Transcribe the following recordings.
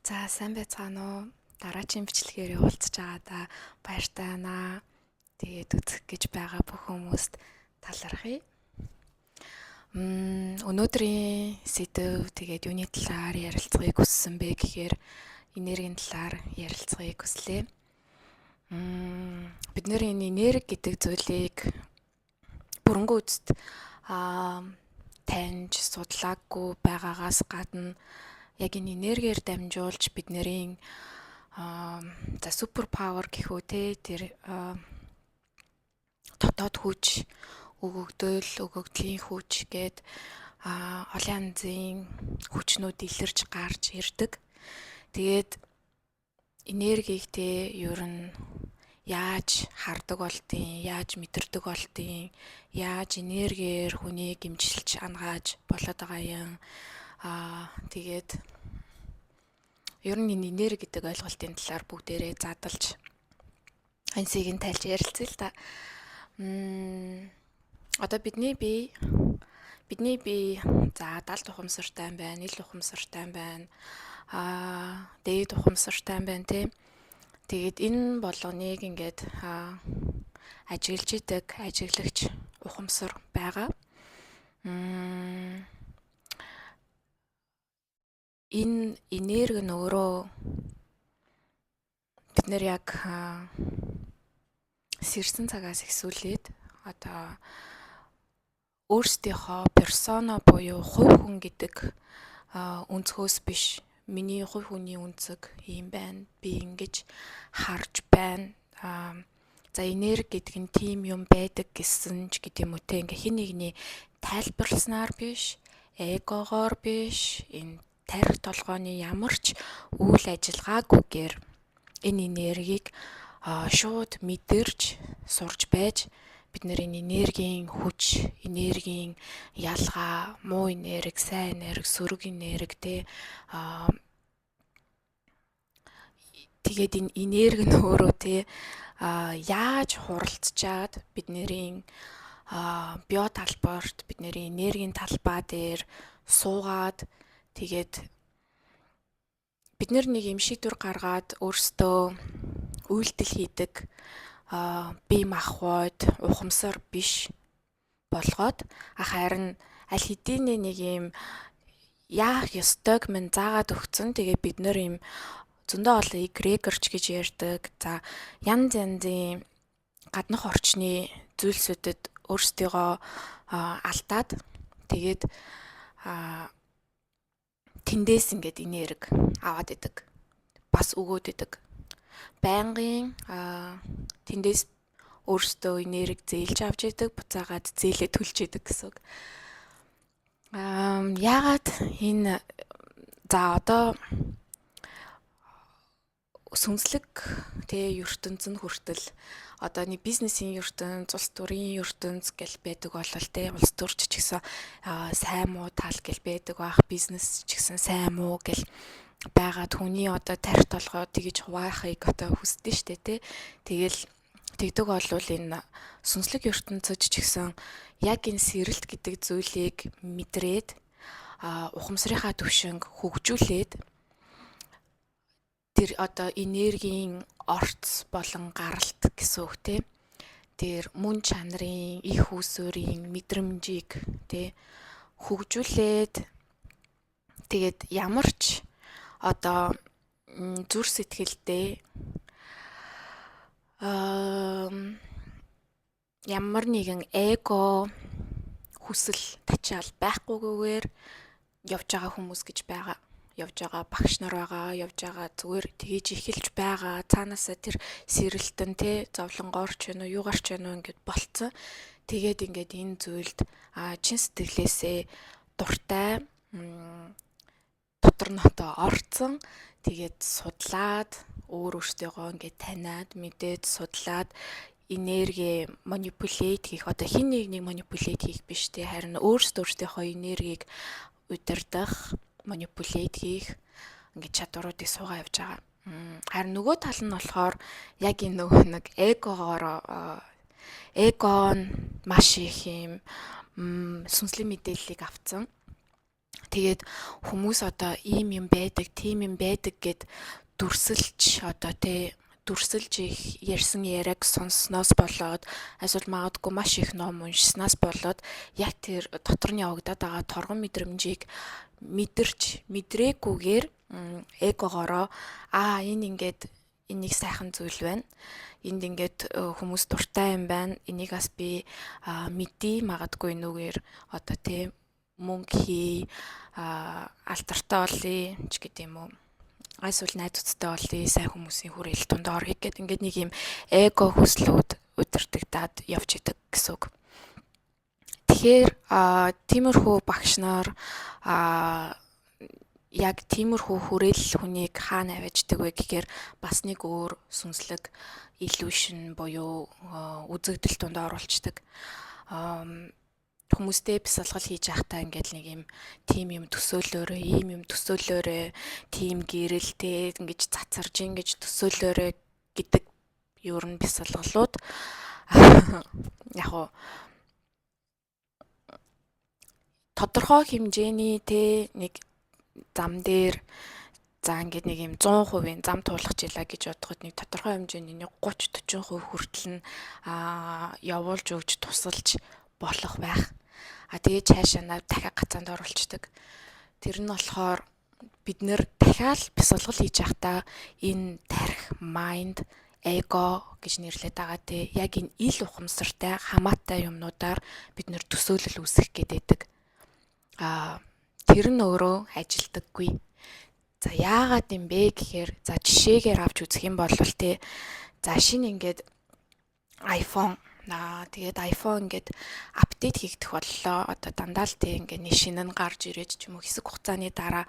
За сайн байцгаана уу? Дараагийн бичлэгээр явуулцж байгаадаа баяртай байна. Тэгээд үзэх гэж байгаа бүх хүмүүст талархъя. Өнөөдрийн сэдэв тэгээд юуны талаар ярилцахыг хүссэн бэ гэхээр энергийн талаар ярилцахыг хүслээ. Бид нэр энэ энерги гэдэг зүйлийг бүрэнгүй үзт таньж судлаагүй байгаагаас гадна яг энэ энергиэр дамжуулж бидний за супер павер гэх үү те тэр дотоод хүч өгөгдлийн хүч гээд олон янзын хүчнүүд илэрч гарч ирдэг. Тэгээд энергийг те ер нь яаж хардаг болдیں, яаж мэдэрдэг болдیں, яаж энергиэр хүнийг гимжилж ангааж болоод байгаа юм. Тэгээд ер нь энэ энерги гэдэг ойлголтын талаар бүгдээрээ задлж ансыг нь тайлж ярилцъя л да. Одоо бидний бие за 70 ухамсартай байна, ил ухамсартай байна. Дээд ухамсартай байна те. Тэгээд энэ болгоныг ингээд ажиглаж идэг ажиглагч ухамсар байгаа. Энэ энерги нь өөрөө бид нэр яг сэрсэн цагаас ихсүүлээд одоо өөрсдийнхөө персона буюу хувь хүн гэдэг өнцгөөс биш миний хувь хүний өнцөг юм байна. Би ингэж харж байна. За энерги гэдэг нь тийм юм байдаг гэсэн ч гэдэм үү те ингээ хин нэгний тайлбарласнаар биш, эгогоор биш, энэ тарих толгойн ямар ч үйл ажиллагаагүйгээр энэ энергийг шууд мэдэрч сурж байж бид нэр энэ энергийн хүч, энергийн ялгаа, муу энерги, сайн энерги, сөрөг энерги те тэгээд энэ энерги нь өөрөө те яаж хуралцчаад бидний био талбарт бидний энергийн талбай дээр суугаад тэгээд бид нэг юм шийдвэр гаргаад өөрсдөө үйлдэл хийдэг бие махбод ухамсар биш болгоод харин аль хэдийн нэг юм яах ёстойг минь заагаад өгцөн. Тэгээд бид нэр юм зөндөө олон эгрегорч гэж ярьдаг. За янз янзын гаднах орчны зүйлсүүдэд өөрсдийгөө алдаад тэгээд тэндээс ингээд энерги аваад идэг. Бас өгөөд идэг. Байнгын тэндээс өөрсдөө энерги зээлж авч идэг, буцаагаад зээлээ төлж идэг гэсэн үг. Яагаад энэ за одоо сүнслэг тэ ертөнцөнд хүртэл одоо нэг бизнесийн ертөнц, улс төрийн ертөнц гэл байдаг болол тэ улс төрч ч гэсэн сайн муу тал гэл байдаг бах, бизнес ч гэсэн сайн муу гэл байгаад хүний одоо тарих толгой тэгж хуваахыг одоо хүсдэж штэ тэ. Тэгэл тэгдэг болвол энэ сүнслэг ертөнцөд ч гэсэн яг энэ сэрэлт гэдэг зүйлийг мэдрээд ухамсарынхаа төвшинг хөгжүүлээд тэр одоо энергийн орц болон гаралт гэсэн үг те. Тэр мөн чанарын, их үүсвэрийн мэдрэмжийг те хөгжүүлээд тэгээд ямар ч одоо зүр сэтгэлдээ ямар нэгэн эго хүсэл тачаал байхгүйгээр явж байгаа хүмүүс гэж байгаа. Явж байгаа багш нар байгаа, явж байгаа зүгээр тгийж эхэлж байгаа. Цаанаасаа тэр сэрэлтэн те зовлонгоорч байна уу, юугаарч байна уу ингээд болцсон. Тэгээд ингээд энэ зүйлд чин сэтгэлээсээ дуртай дотор нотоо орцсон. Тэгээд судлаад өөртөөгөө ингээд таниад мэдээд судлаад энерги манипулейт хийх одоо хин нэгнийг манипулейт хийх биш те харин өөртөөхөө энергийг удирдах манипулейт хийх ингээд чадваруудыг суугаа явж байгаа. Харин нөгөө тал нь болохоор яг энэ нөгөө нэг эго нь маш их юм сүнслийн мэдээллийг авцсан. Тэгээд хүмүүс одоо ийм юм байдаг, тийм юм байдаг гэд дүрсэлж одоо дүрсэлж их ярьсан яриаг сонсноос болоод эсвэл магадгүй маш их ном уншснаас болоод яг тэр дотор нь явагдаад байгаа торгон мэдрэмжийг мэдрээгүйгээр эгогоороо энэ ингээд энийг сайхан зүйл байна. Энд ингээд хүмүүс дуртай юм байна. Энийг бас би мэдээ магадгүй нүгээр одоо мөнгө хий алдартай болъё ч гэдэг юм уу. Эсвэл найзуудтай болъё, сайн хүмүүсийн хүрээл тунд оръё гэд ингээд нэг юм эго хүслүүд удирдагдаад явж идэг гэсэн үг. Тэгэхээр тиймэрхүү багш нар яг тиймэрхүү хүрээл хүнийг хаана авааждаг вэ гэхээр бас нэг өөр сүнслэг illusion буюу үзэгдэл тунд оруулцдаг. Хүмүүстэй бясалгал хийж байхдаа ингээд нэг юм тийм юм төсөөлөөрөө, ийм юм төсөөлөөрөө, тийм гэрэлтэй ингэж цацарж ингэж төсөөлөөрөө гэдэг ер нь бясалгалууд яг уу тодорхой хэмжээний нэг зам дээр за ингээд нэг юм 100% зам туулах жилаа гэж бодоход нэг тодорхой хэмжээний 30-40% хүртэл нь явуулж өгч тусалж болох байх. Тэгээд цаашаа дахиад гацаанд оруулцдаг. Тэр нь болохоор бид нэр дахиад бясалгал хийж байхдаа энэ тарих, mind, эго гэж нэрлэдэг байгаа яг энэ ил ухамсартай хамаатай юмнуудаар бид нэр төсөөлөл үүсгэх гэдэг. Тэр нь өөрөө ажилдаггүй. За яагаад юм бэ гэхээр за жишээгээр авч үзэх юм бол за шинэ ингээд iPhone тэгээд iPhone ингээд апдейт хийгдэх боллоо. Одоо дандаа л ингээд нэг шинэ нь гарч ирээд ч юм уу хэсэг хугацааны дараа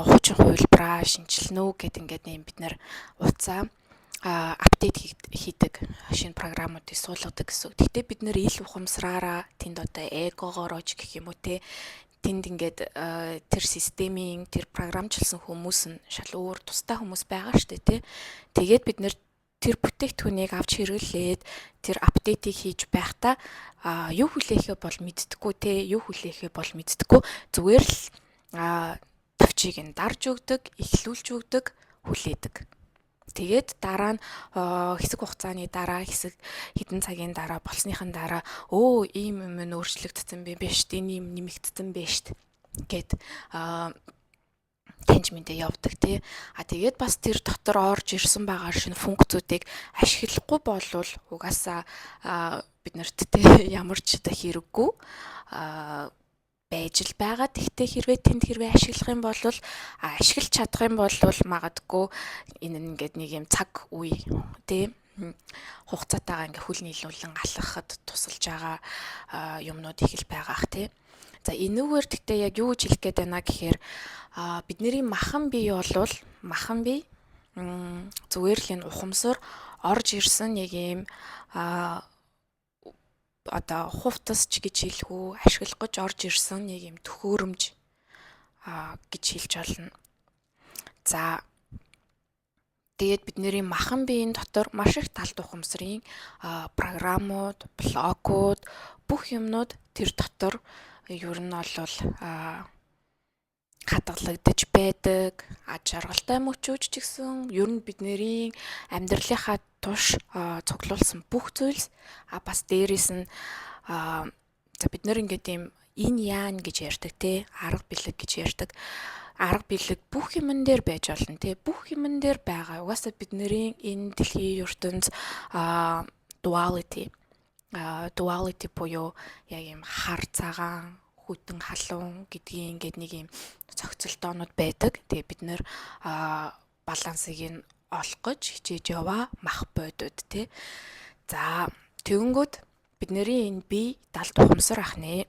хуучин хувилбараа шинчилнэ үү гэд ингээд бид нэр уцаа апдейт хийдэг шинэ програмуудыг суулгадаг гэсэн. Гэтэ бид нэр ил ухамсараараа тэнд одоо эгогоороо ч гэх юм уу тэнд ингээд тэр системийн тэр програмчлсан хүмүүс нь шал өөр тустай хүмүүс байгаа шүү дээ Тэгээд бид нэр тэр бүтээгдэхүүнийг авч хэрэглээд тэр апдейтыг хийж байхдаа юу хүлээхээ бол мэддэггүй юу хүлээхээ бол мэддэггүй зүгээр л төвчийг нь дарж өгдөг, эхлүүлж өгдөг, хүлээдэг. Тэгээд дараа нь хэсэг хугацааны дараа хэдэн цагийн дараа болсныхан дараа ийм юм өөрчлөгдсөн биш энэ юм нэмэгдсэн биш гэд таньж мэдээ явдаг тэгээд бас тэр дотор орж ирсэн байгаа шинэ функцүүдийг ашиглахгүй болвол угаасаа бид нарт ямар ч хэрэггүй байж л байгаа. Тэгтээ хэрвээ ашиглах юм бол ашиглаж чадах юм бол магадгүй энэ ингээд нэг юм цаг үе хугацаатайгаа ингээ хөл нийлүүлэн алхахад тусалж байгаа юмнууд их л байгаах За энэгээр тэгтээ яг юу гэж хэлэх гээд байна гэхээр бидний махан бие бол махан бие зүгээр л энэ ухамсар орж ирсэн нэг юм одоо хувцас ч гэж хэлэх үү ашиглах гэж орж ирсэн нэг юм төхөөрөмж гэж хэлж болно. За тэгээд бидний махан биеийн дотор маш их талд ухамсарын програмууд, блокууд бүх юмнууд тэр дотор ер нь бол хадгалагдаж байдаг. Аж аргалтай мөчөөч ч гэсэн ер нь бидний амьдралынхаа туш цуглуулсан бүх зүйлс бас дээрээс нь бид нэр ингээд юм ин яан гэж ярьдаг арга билэг гэж ярьдаг. Арга билэг бүх юмн дээр байж болно бүх юмн дээр байгаа. Угаасаа бидний энэ дэлхийн ертөнц duality буюу яг юм хар цагаан хүйтэн халуун гэдгийн ингээд нэг юм цогцолтоонууд байдаг. Тэгээ бид нэр балансыг нь олох гэж хичээж яваа мах бодод За тэгэнгүүт бидний энэ бие далд ухамсар ахны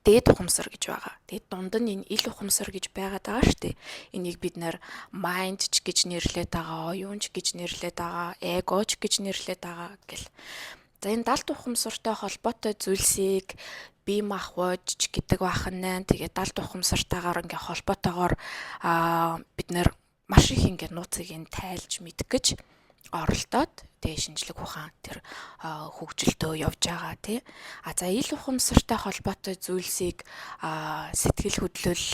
дээд ухамсар гэж байгаа. Тэгээд дунд нь энэ ил ухамсар гэж байгаад байгаа шүү дээ. Энийг бид нэр mind ч гэж нэрлээд байгаа, оюун ч гэж нэрлээд байгаа, эго ч гэж нэрлээд байгаа гэл. За энэ далд ухамсартай холбоотой зүйлсийг бие махбодч гэдэг бахан. Тэгээд далд ухамсартайгаар ингээ холбоотойгоор бид нэр маш их ингээ нууцыг нь тайлж мэдгэж оролдоод тэгээ шинжлэх ухаан тэр хөгжилтөө явж байгаа тий. За ил ухамсартай холбоотой зүйлсийг сэтгэл хөдлөл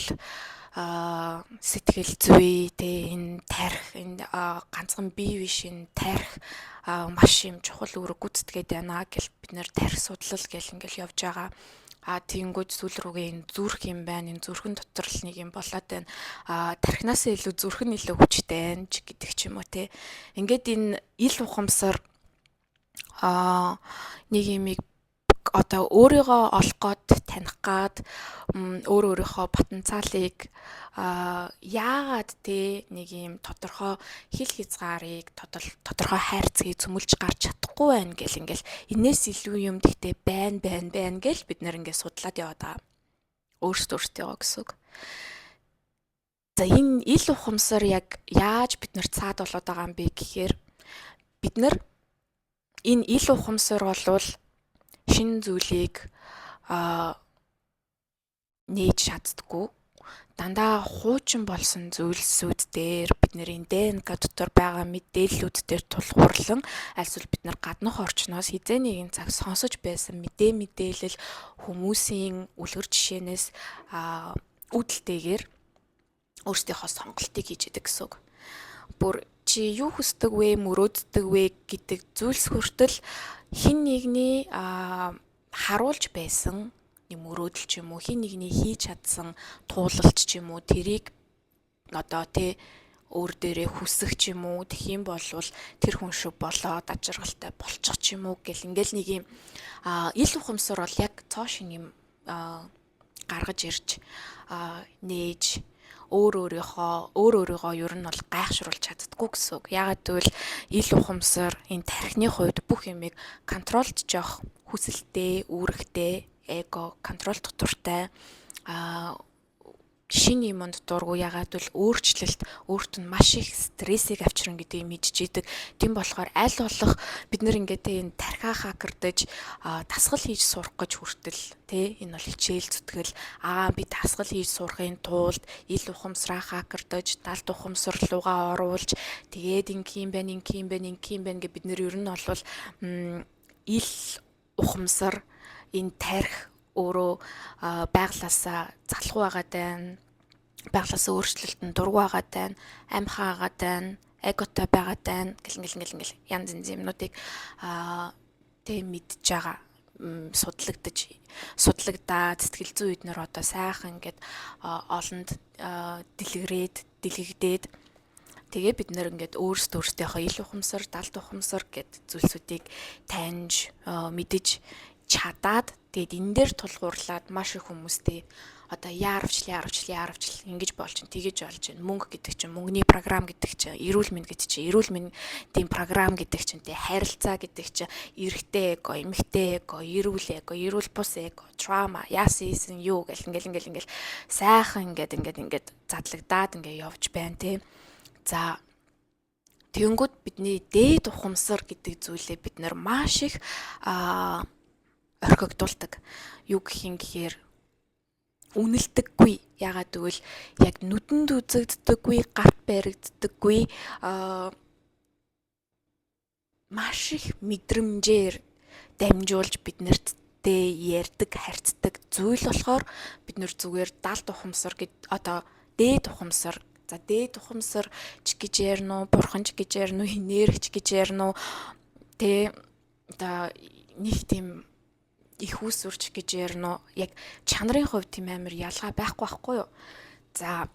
сэтгэл зүй тий энэ тарих энэ ганцхан бие биш энэ тарих маш юм чухал үүрэг гүйцэтгээд байна гэл бид нэр тарих судлал гэл ингээл явж байгаа. Тиймгүүд сүүл рүүгээ энэ зүрх юм байна. Энэ зүрхэн дотор л нэг юм болоод байна. Тархинаас илүү зүрх нь илүү хүчтэй байна ч гэдэг ч юм уу те. Ингээд энэ ил ухамсар нэг юмыг одоо өөрийгөө олох гээд таних гээд өөрийнхөө потенциалыг яагаад те нэг юм тодорхой хил хязгаарыг тодорхой хайрцгийг цөмөлж гарч чадахгүй байна гэл ингээл энээс илүү юм гэхдээ байна гэл бид нэр ингээд судлаад яваад байгаа. Өөрсдөө гэсэн үг. За энэ ил ухамсар яг яаж биднэрт цаад болоод байгаа юм бэ гэхээр бид нар энэ ил ухамсар болвол шинэ зүйлийг нээж чаддаггүй. Дандаа хуучин болсон зүйлсүүд дээр бидний ДНК дотор байгаа мэдээллүүд дээр тулгуурлан альсвал бид нар гаднах орчноос хизээ нэгэн цаг сонсож байсан мэдээлэл хүмүүсийн үлгэр жишээнээс үүдэлтэйгээр өөрсдийнхөө сонголтыг хийж идэг гэсэн үг. Бүр чи юу хүсдэг вэ, мөрөөддөг вэ гэдэг зүйлс хүртэл хин нэгний харуулж байсан юм мөрөөдөл ч юм уу хин нэгний хийж чадсан туулалт ч юм уу тэрийг одоо тэ өөр дээрээ хүсэх ч юм уу тэгэх юм болвол тэр хүн шиг болоод ажиргалтай болчих ч юм уу гэл ингээл нэг юм ил ухамсар бол яг цоошин юм гаргаж ирж нээж өөр өөрийгөө ер нь бол гайхшруулж чаддаггүй гэсэн үг. Яагаад гэвэл ил ухамсар энэ тархины хувьд бүх юмыг контролж жоох хүсэлтэй, үүрэгтэй, эго, контрол дутууртай шинэ юмд дургу яагаад бол өөрчлөлт өөрт нь маш их стрессийг авчран гэдгийг мэдчихэдэг. Тийм болохоор аль болох бид нэр ингээд энэ тархиа хакердэж дасгал хийж сурах гэж хүртэл тий энэ бол хичээл зүтгэл би дасгал хийж сурахын тулд ил ухамсараа хакердэж далд ухамсар руугаа оруулж тэгээд ингийн байна гэж бид нэр ер нь бол ил ухамсар энэ тарих өөрөө байглаасаа залхуу байгаад байна. Байглаасаа өөрчлөлтөнд дургу байгаад байна. Амхаа байгаад байна. Эготой байгаад байна. Гэл янз юмнуудыг тэг мэдж байгаа. Судлагдаад сэтгэл зүйн эднэр одоо сайхан ингээд олонд дэлгэгдээд тэгээ бид нэр ингээд өөрсдийнхөө ил ухамсар, далд ухамсар гэд зүйлсүүдийг таньж мэдэж чадаад тэгээд энэ дээр тулгуурлаад маш их хүмүүстэй одоо яарвчл ингэж болж чинь тэгэж болж чинь мөнгө гэдэг чинь мөнгөний програм гэдэг чинь эрүүл мэнд гэдэг чинь эрүүл мэндийн програм гэдэг чинь тэ харилцаа гэдэг чинь эрэгтэй эго, эмэгтэй эго, эрүүл бус эго, траума, яасан юу гэл ингээл сайхан ингээд задлагдаад ингээд явж байна те. За тэгэнгүүт бидний дээд ухамсар гэдэг зүйлээ бид нар маш их орхигдуулдаг. Юу гэхээр үнэлдэггүй. Ягаад гэвэл яг нүдэнд үзэгддэггүй, гарт баригддаггүй маш их мэдрэмжээр дамжуулж биднэртээ ярьдаг, харьцдаг зүйл болохоор бид нэр зүгээр далд ухамсар одоо дээд ухамсар дээд ухамсар ч гэж ярина уу, бурхан ч гэж ярина уу, энерги ч гэж ярина уу тэ одоо нэг тийм их үсвэрч гэж ярина уу. Яг чанарын хувьд тийм амар ялгаа байхгүй юу. За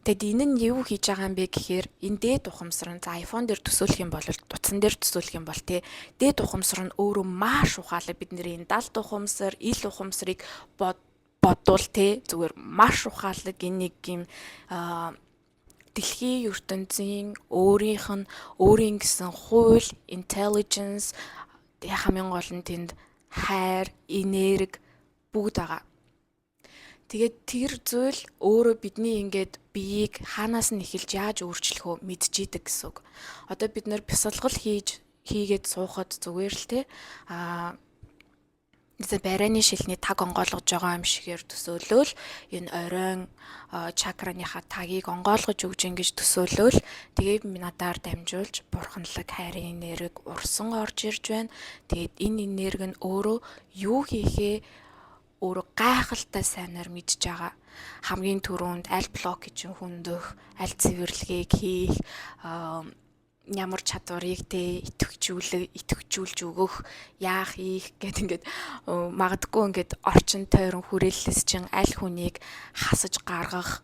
тэгэд энэ нь юу хийж байгаа юм бэ гэхээр энэ дээд ухамсар нь iPhone дээр төсөөлөх юм бол утсан дээр төсөөлөх юм бол тэ дээд ухамсар нь өөрөө маш ухаалаг бидний энэ далд ухамсар, ил ухамсарыг бодвол тэ зүгээр маш ухаалаг энэ нэг юм дэлхийн ертөнцийн өөрийн гэсэн хууль, intelligence хамгийн гол нь тэнд хайр, энерги бүгд байгаа. Тэгээд тэр зүйл өөрөө бидний ингээд биеийг хаанаас нь эхэлж яаж өөрчлөхөө мэдчихийдэг гэсэн үг. Одоо бид нэр бясалгал хийгээд суухад зүгээр л те барайны шилний таг онгойлгож байгаа юм шигээр төсөөлөөл энэ оройн чакраныхаа тагийг онгойлгож өгж ингэж төсөөлөөл тэгээд надаар дамжуулж бурханлаг хайрын нэрийг урсан орж ирж байна. Тэгээд энэ энерги нь өөрөө юу хийхээ өөрөө гайхалтай сайнаар мэдж байгаа. Хамгийн түрүүнд аль блок гэж хүндөх, аль цэвэрлэгийг хийх, ямар чадварыг идэвхжүүлж өгөх, яах ийх гэд ингээд магадгүй ингээд орчин тойрон хүрээллээс чинь аль хүнийг хасаж гаргах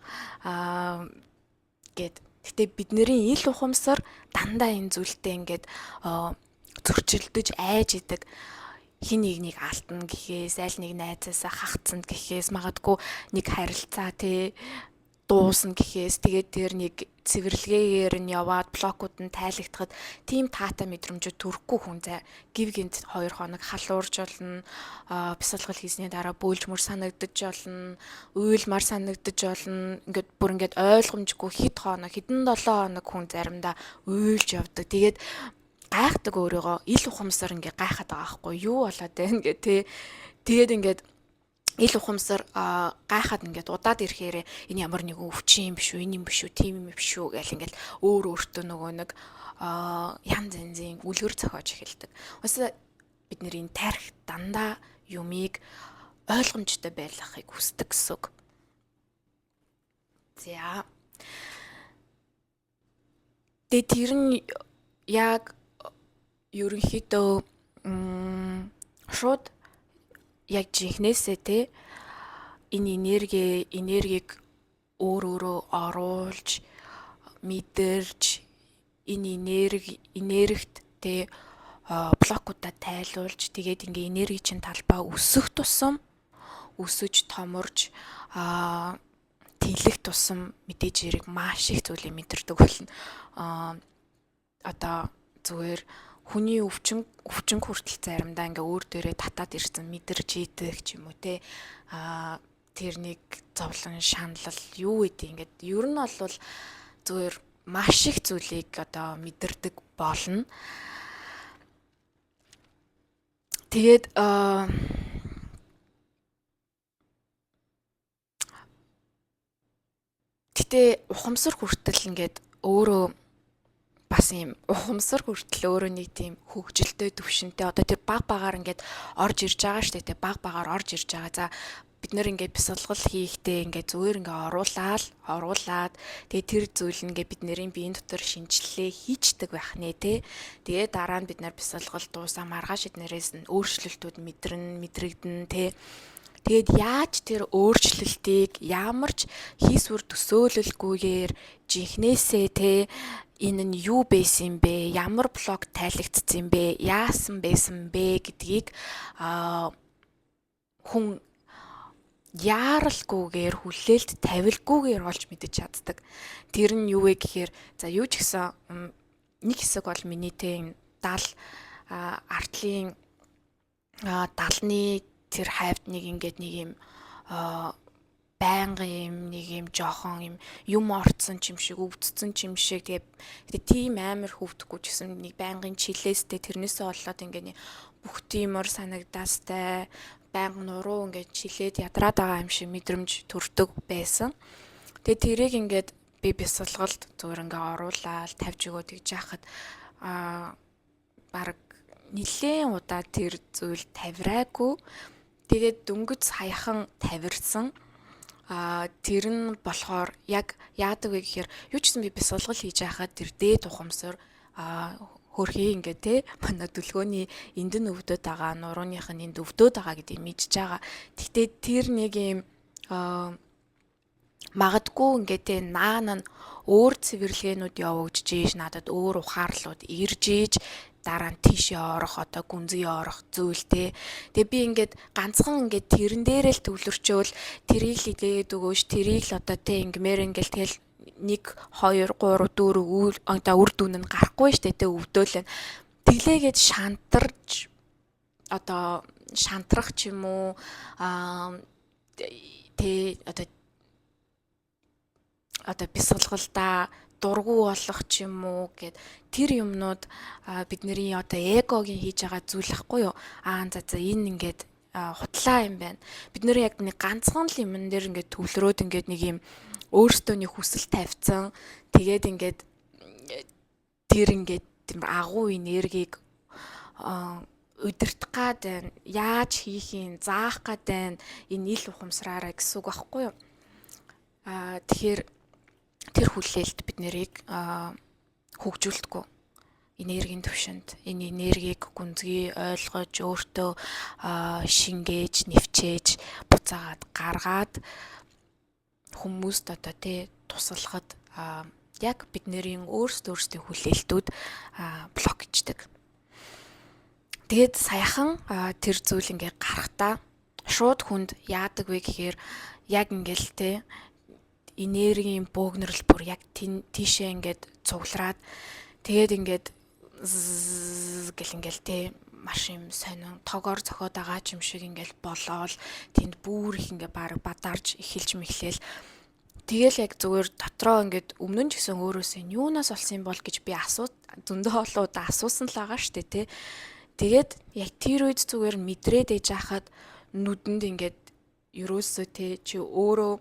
гэд. Гэтэ бидний ил ухамсар дандаа энэ зүйлтэй ингээд зөрчилдөж айж идэг. Хин нэгнийг алтна гэхээс, аль нэг найзаасаа хагцсан гэхээс, магадгүй нэг харилцаа дуусна гэхээс, тэгээд тэр нэг цэвэрлэгээр нь яваад блокууд нь тайлагдахад тийм таатай мэдрэмжүүд төрөхгүй хүн зай гів гинт 2 хоног халуурж болно, бясалгал хийсний дараа бөөлжмөр санагдаж болно, уйлмар санагдаж болно, ингээд бүр ингээд ойлгомжгүй хэдэн 7 хоног хүн заримдаа уйлж явдаг. Тэгээд гайхдаг өөрийгөө ил ухамсар ингээд гайхаад байгаа байхгүй юу болоод байна гэх тээ. Тэгээд ингээд ил ухамсар гайхаад ингээд удаад ирэхээр энэ ямар нэгэн өвчин юм биш үү, энэ юм биш үү, тийм юм биш үү гэл ингээд өөртөө нөгөө нэг янз янзын үлгэр зохиож эхэлдэг. Уусаа бидний тарих дандаа юмыг ойлгомжтой байлгахыг хүсдэг гэсэн үг. За. Тэгээд тэр нь яг ерөнхийдөө шууд яг жинхнээсээ энэ энергийг өөрөөрөө оруулж мэдэрч энэ энергт блокуудаа тайлуулж тэгээд ингээ энерги чинь талбай өсөх тусам өсөж томорж тэлэх тусам мэдээж хэрэг маш их зүйлийг мэдэрдэг болно. Одоо зүгээр хүний өвчин хүртэл заримдаа ингээ өөр дээрээ татаад ирсэн мэдэрч идэх ч юм уу те. Тэр нэг зовлон шаналл юу гэдэг ингээд ер нь бол зүгээр маш их зүйлийг одоо мэдэрдэг болно. Тэгээд гэтээ ухамсар хүртэл ингээд өөрөө бас юм ухамсар хүртэл өөрөө нэг тийм хөгжилтэй төвшөнтэй одоо тэр баг багаар ингээд орж ирж байгаа шүү дээ. Баг багаар орж ирж байгаа. За бид нэр ингээд бясалгал хийхдээ ингээд зүгээр ингээд оруулаад тэгээ тэр зүйл ингээд бид нарын биеийн дотор шинжилгээ хийждэг байх нэ тэ. Тэгээ дараа нь бид нар бясалгал дуусаа маргааш эднэрээс нь өөрчлөлтүүд мэдрэгдэн тэ. Тэгээд яаж тэр өөрчлөлтийг ямар ч хийсвэр төсөөлөлгүйгээр жинхнээсээ тэ энэ нь юу байсан бэ? Ямар блок тайлагдсан бэ? Яасан байсан бэ гэдгийг хүн яаралгүйгээр хүлээлт тавилгүйгээр олж мэдэж чаддаг. Тэр нь юу вэ гэхээр за юу ч гэсэн нэг хэсэг бол миний тэ артлын далны тэр хавьд нэг юм байнгын нэг юм жоохон юм орцсон ч юм шиг өвдсөн ч юм шиг тэгээ тийм амар хөвдөхгүй ч гэсэн нэг байнгын чилээстэй тэрнээсээ болоод ингээ бүх тиймэр санагдаастай байнга нуруу ингээ чилээд ядраад байгаа юм шиг мэдрэмж төрдөг байсан. Тэгээ тэрийг ингээд би бясалгалд зүгээр ингээ оруулаад тавьж өгөөд гэж яхад баг нэлээд удаа тэр зүйл тавираагүй. Тэгээд дөнгөж саяхан тавирсан. Тэр нь болохоор яг яадаг вэ гэхээр юу ч гэсэн би бясалгал хийж байхад тэр дээд ухамсар хөрхий ингээ те манай дүлгөөний энд нь өвдөд байгаа, нурууных нь энд өвдөд байгаа гэдгийг мэдж байгаа. Гэхдээ тэр нэг юм магадгүй ингээ те наан нь өөр цэвэрлэгээнүүд явагдаж ийж надад өөр ухаарлууд ирж ийж дараа нь тийшээ орох одоо гүнзгий орох зүйлтэй. Тэгээ би ингээд ганцхан ингээд тэрэн дээрээ л төвлөрчөөл тэрийг л идээд өгөөш тэрийг л одоо тэ ингмээр ингээд тэгэл 1 2 3 4 одоо үр дүн нь гарахгүй штэ тэ өвдөөлэн. Тэглээгээд шантарч одоо шантрах ч юм уу тэ одоо бясалгалдаа дургу болох ч юм уу гэд тэр юмнууд бидний одоо эгогийн хийж байгаа зүйл ахгүй юу. За энэ ингээд худлаа юм байна. Бид нэр яг нэг ганцхан л юм дээр ингээд төвлөрөөд ингээд нэг юм өөртөө нэг хүсэл тавьсан. Тэгээд ингээд тэр ингээд тийм агуу энергийг удирдах гад байна. Яаж хийх юм, заах гад байна. Энэ ил ухамсараараа гэсэн үг байхгүй юу? Тэгэхээр тэр хүлээлт бид нэрийг хөгжүүлдэггүй. Энергийн төвшөнд энэ энергийг гүнзгий ойлгож өөртөө шингээж, нэвчээж, буцаагаад гаргаад хүмүүст одоо туслахад яг бидний өөрсдийн хүлээлтүүд блокчдаг. Тэгээд саяхан тэр зүйл ингээ гарахтаа шууд хүнд яадаг вэ гэхээр яг ингээл энергийн бөөгнөрл бүр яг тийшээ ингээд цуглараад тэгээд ингээд гэл ингээл маш юм сонин тогоор цохоод байгаа юм шиг ингээл болоол тэнд бүр их ингээ баг бадарж эхэлж мэхлээл тэгэл яг зүгээр дотроо ингээд өмнө нь ч гэсэн өөрөөсөө юунаас болсон бол гэж би зөндөө олоод асуусан л байгаа штэ тий. Тэгээд яг тэр үед зүгээр мэдрээд ээж хахад нүдэнд ингээд ерөөсөө чи өөрөө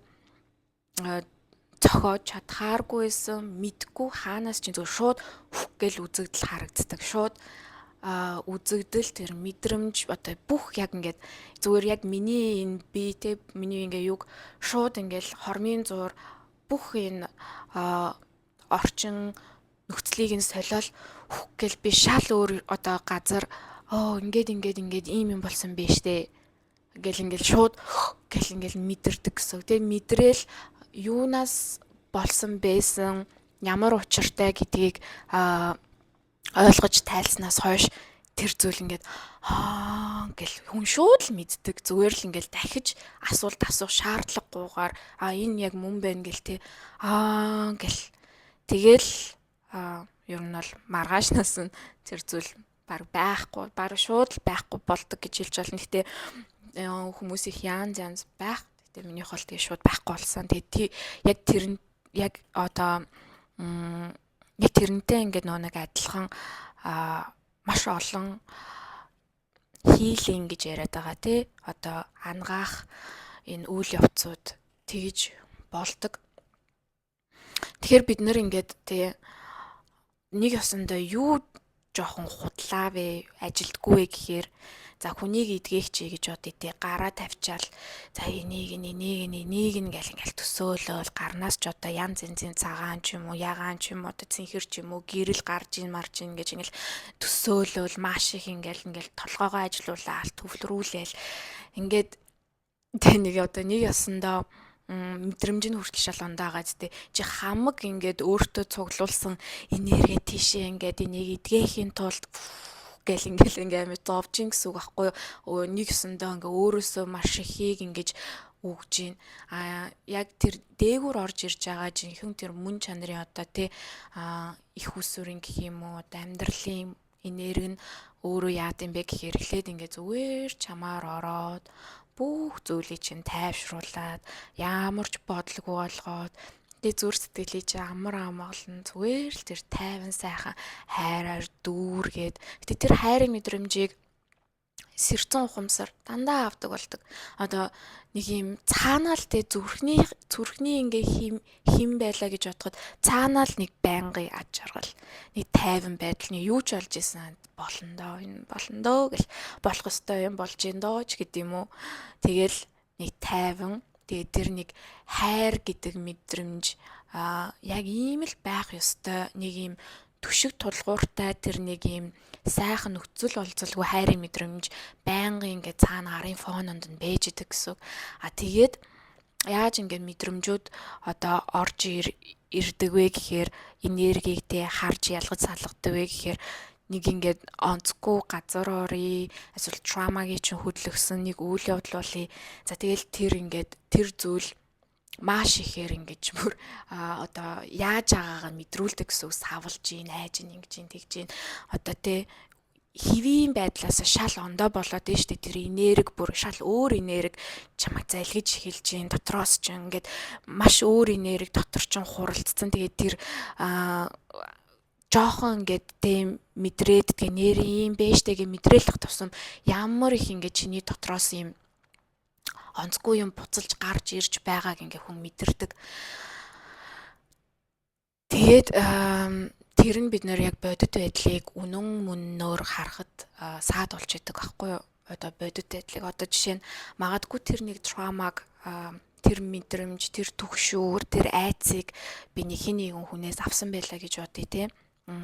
цохоод чадхааргүй байсан мэдгүй хаанаас ч зүгээр шууд гэл үзэгдэл харагддаг. Шууд үзэгдэл тэр мэдрэмж одоо бүх яг ингээд зүгээр яг миний энэ би миний ингээ юг шууд ингээл хормын зур бүх энэ орчин нөхцөлийг нь солиол гэл би шал өөр одоо газар ингээд ийм юм болсон бэ штэ гэл ингээл шууд гэл ингээл мэдэрдэг гэсэн. Тэгээ мэдрээл юунаас болсон байсан ямар учиртай гэдгийг ойлгож тайлснаас хойш тэр зүйл ингээд гэл хүн шууд л мэддэг. Зүгээр л ингээл дахиж асуулт асуух шаардлагагүйгээр энэ яг мөн байна гэл гэл тэгэл ер нь бол маргаашнаас нь тэр зүйл баг байхгүй шууд л байхгүй болдог гэж хэлж болно. Гэхдээ хүмүүс их янз байх. Гэтэ миний хол тэгээ шууд байхгүй болсон. Тэгээ яг тэр нь яг одоо яг тэрнтэй ингээд нэг адилхан маш олон хийлинг гэж яриад байгаа тий. Одоо ангаах энэ үйл явцууд тэгж болдог. Тэгэхээр бид нэр ингээд нэг ёсондоо юу жоохон худлаа вэ, ажилдгүй вэ гэхээр за хүнийг эдгээх чи гэж бодъё гараа тавьчаал за энийг гэл ингээл төсөөлөөл гарнаас ч одоо янз янзын цагаан ч юм уу ягаан ч юм уу одоо цэнхэр ч юм уу гэрэл гарж ин марж ин гэж ингээл төсөөлөөл маш их ингээл толгоогоо ажилуулаад төвлөрүүлээл ингээд нэг одоо нэг ясандаа мэдрэмж нь хүртэл шал ондаагаад чи хамаг ингээд өөртөө цуглуулсан энерги тийшээ ингээд энийг эдгээхийн тулд гэл ингээл амар зовж ин гэсэн үг байхгүй юу. Нэг өсөндөө ингээ өөрөөсөө маш ихийг ингэж өгж гин. Яг тэр дээгүүр орж ирж байгаа жинхэнэ тэр мөн чанарын одоо их усүрийн гэх юм уу одоо амьдралын энерги нь өөрөө яад юм бэ гэхээр эхлээд ингээ зүгээр чамаар ороод бүх зүйлийг чинь тайвшруулад ямар ч бодлого болгоод тэгээ зүр сэтгэлээ чи амар амгалан зүгээр л тэр тайван сайхан хайраар дүүргээд гэтээ тэр хайрын мэдрэмжийг сэрцэн ухамсар дандаа авдаг болдог. Одоо нэг юм цаанаа л зүрхний ингээ хим байлаа гэж бодоход цаанаа л нэг байнгын аж аргал нэг тайван байдал нэг юу ч олж исэн болно доо гэл болох ёстой юм болж ин доо ч гэдэм үү. Тэгэл нэг тайван тэгээ тэр нэг хайр гэдэг мэдрэмж яг ийм л байх ёстой нэг юм түшиг тулгууртай тэр нэг юм сайхан нөхцөл олзолгүй хайрын мэдрэмж байнгын ингээ цаана гарын фононд нь бэж идэг гэсэн. Тэгээд яаж ингээ мэдрэмжүүд одоо орж ирдэг вэ гэхээр энергийг харж ялгаж салгадаг вэ гэхээр нэг ингээд онцгүй газар орё эсвэл травмагийн чинь хөдлөсөн нэг үйл явдал болъё. За тэгэл тэр зүйл маш ихээр ингэж бүр одоо яаж байгаагаа мэдрүүлдэг гэсэн үг савлж ийн айж ийн ингэж ийн тэгж ийн одоо хэвийн байдлаас шал ондоо болоод нь штэ тэр энерги бүр шал өөр энерги чамайг залгиж эхэлж ийн дотроос ч ингээд маш өөр энерги дотор ч хуралдсан. Тэгээд тэр жоохон ингээд тийм мэдрээд тэгээ нэр юм бэ штэ гэ мэдрээлэх тусам ямар их ингээд чиний дотроос юм онцгүй юм буцалж гарч ирж байгааг ингээ хүн мэдэрдэг. Тэгээд тэр нь бид нэр яг бодит байдлыг үнэн мөннөөр харахад саад болж идэг байхгүй юу? Одоо бодит байдлыг одоо жишээ нь магадгүй тэр нэг травмаг тэр мэдрэмж, тэр түгшүүр, тэр айцыг би нэг хин нэгэн хүнээс авсан байлаа гэж бодъё те.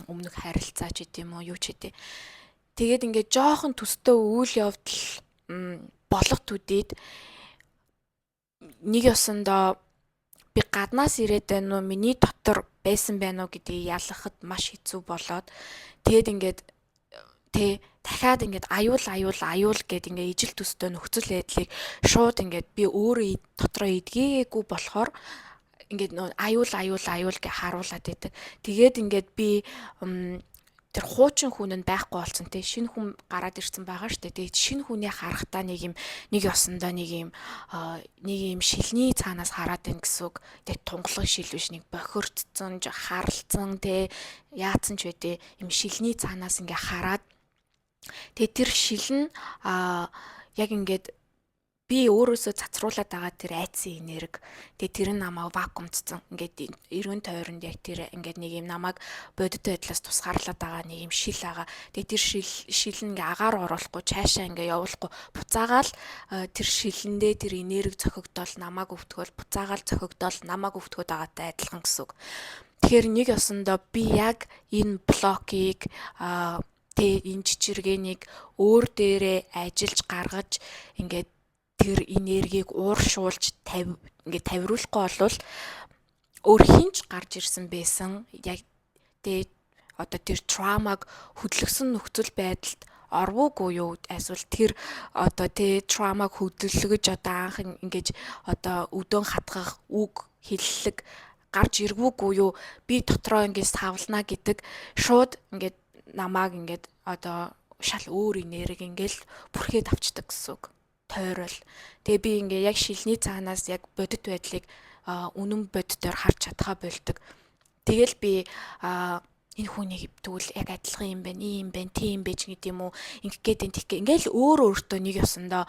Өмнөх харилцаа ч гэдэм үү, юу ч гэдэм. Тэгээд ингээд жоохон төстэй үйл явдал болох төдийд нэг ёсондоо би гаднаас ирээд байна уу, миний дотор байсан байна уу гэдгийг ялгахад маш хэцүү болоод тэгээд ингээд дахиад ингээд аюул гэд ингээд ижил төстэй нөхцөл байдлыг шууд ингээд би өөрөө дотроо эдгээгүй болохоор ингээд аюул гэж харуулад байдаг. Тэгээд ингээд би тэр хуучин хүн нь байхгүй болсон те шинэ хүн гараад ирсэн байгаа штэ. Тэгээд шинэ хүнээ харахтаа нэг ёсондоо нэг юм шилний цаанаас хараад байна гэсэн үг. Тэгээд тунгалаг шил биш нэг бохирдсон, харалцсан те яатсан ч байдэ юм шилний цаанаас ингээ хараад тэгээд тэр шил нь яг ингээд би өөрөөсөө цацруулаад байгаа тэр айцын энерги. Тэгээд тэр нь намайг вакуумцсан. Ингээд эргэн тойронд яг тэр ингээд нэг юм намайг бодит байдлаас тусгаарлаад байгаа нэг юм шил байгаа. Тэгээд тэр шил нь ингээ агаар оруулахгүй цаашаа ингээ явуулахгүй буцаагаал тэр шилэндээ тэр энерги зохигдол намайг өвтгөөл буцаагаал зохигдол намайг өвтгöd байгаатай адилхан гэсэн үг. Тэгэхээр нэг ёсондоо би яг энэ блокийг энэ чичиргээнийг өөр дээрээ ажиллаж гаргаж ингээд тэр энергийг ууршуулж ингээд тавируулахгүй болвол өөр хинч гарч ирсэн байсан. Яг тэгээд одоо тэр травмаг хөдөлгсөн нөхцөл байдалд орвоогүй юу эсвэл тэр одоо травмаг хөдөлгөж одоо анх ингэж одоо өдөөн хатгах үг хэллэг гарч ирвүүгүй юу би дотроо ингэж савлна гэдэг шууд ингээд намааг ингээд одоо шал өөр энерги ингээл бүрхээд авчдаг гэсэн үг. Тойрол. Тэгээ би ингээ яг шилний цаанаас яг бодит байдлыг үнэн бодитоор харж чадхаа болдог. Тэгэл би энэ хүнийг тэгвэл яг адилхан юм байна, тийм байж гэдэг юм уу, ингээл өөртөө нэг ёсондоо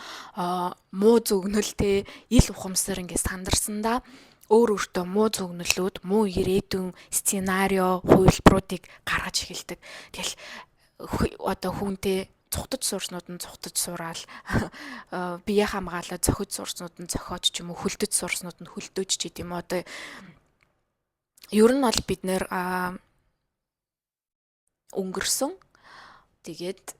муу зөвгнөл те ил ухамсар ингээ сандарсандаа өөртөө муу зөвгнөлүүд, муу ирээдүйн сценарио, хувилбаруудыг гаргаж эхэлдэг. Тэгэл одоо хүнтэй цухтаж суурснууд нь цухтаж сураал бие хамгаалаад зохиж суурснууд нь зохиож ч юм уу хөлдөж суурснууд нь хөлдөөж ч гэдэм үү одоо ер нь бол бид нэр өнгөрсөн тэгээд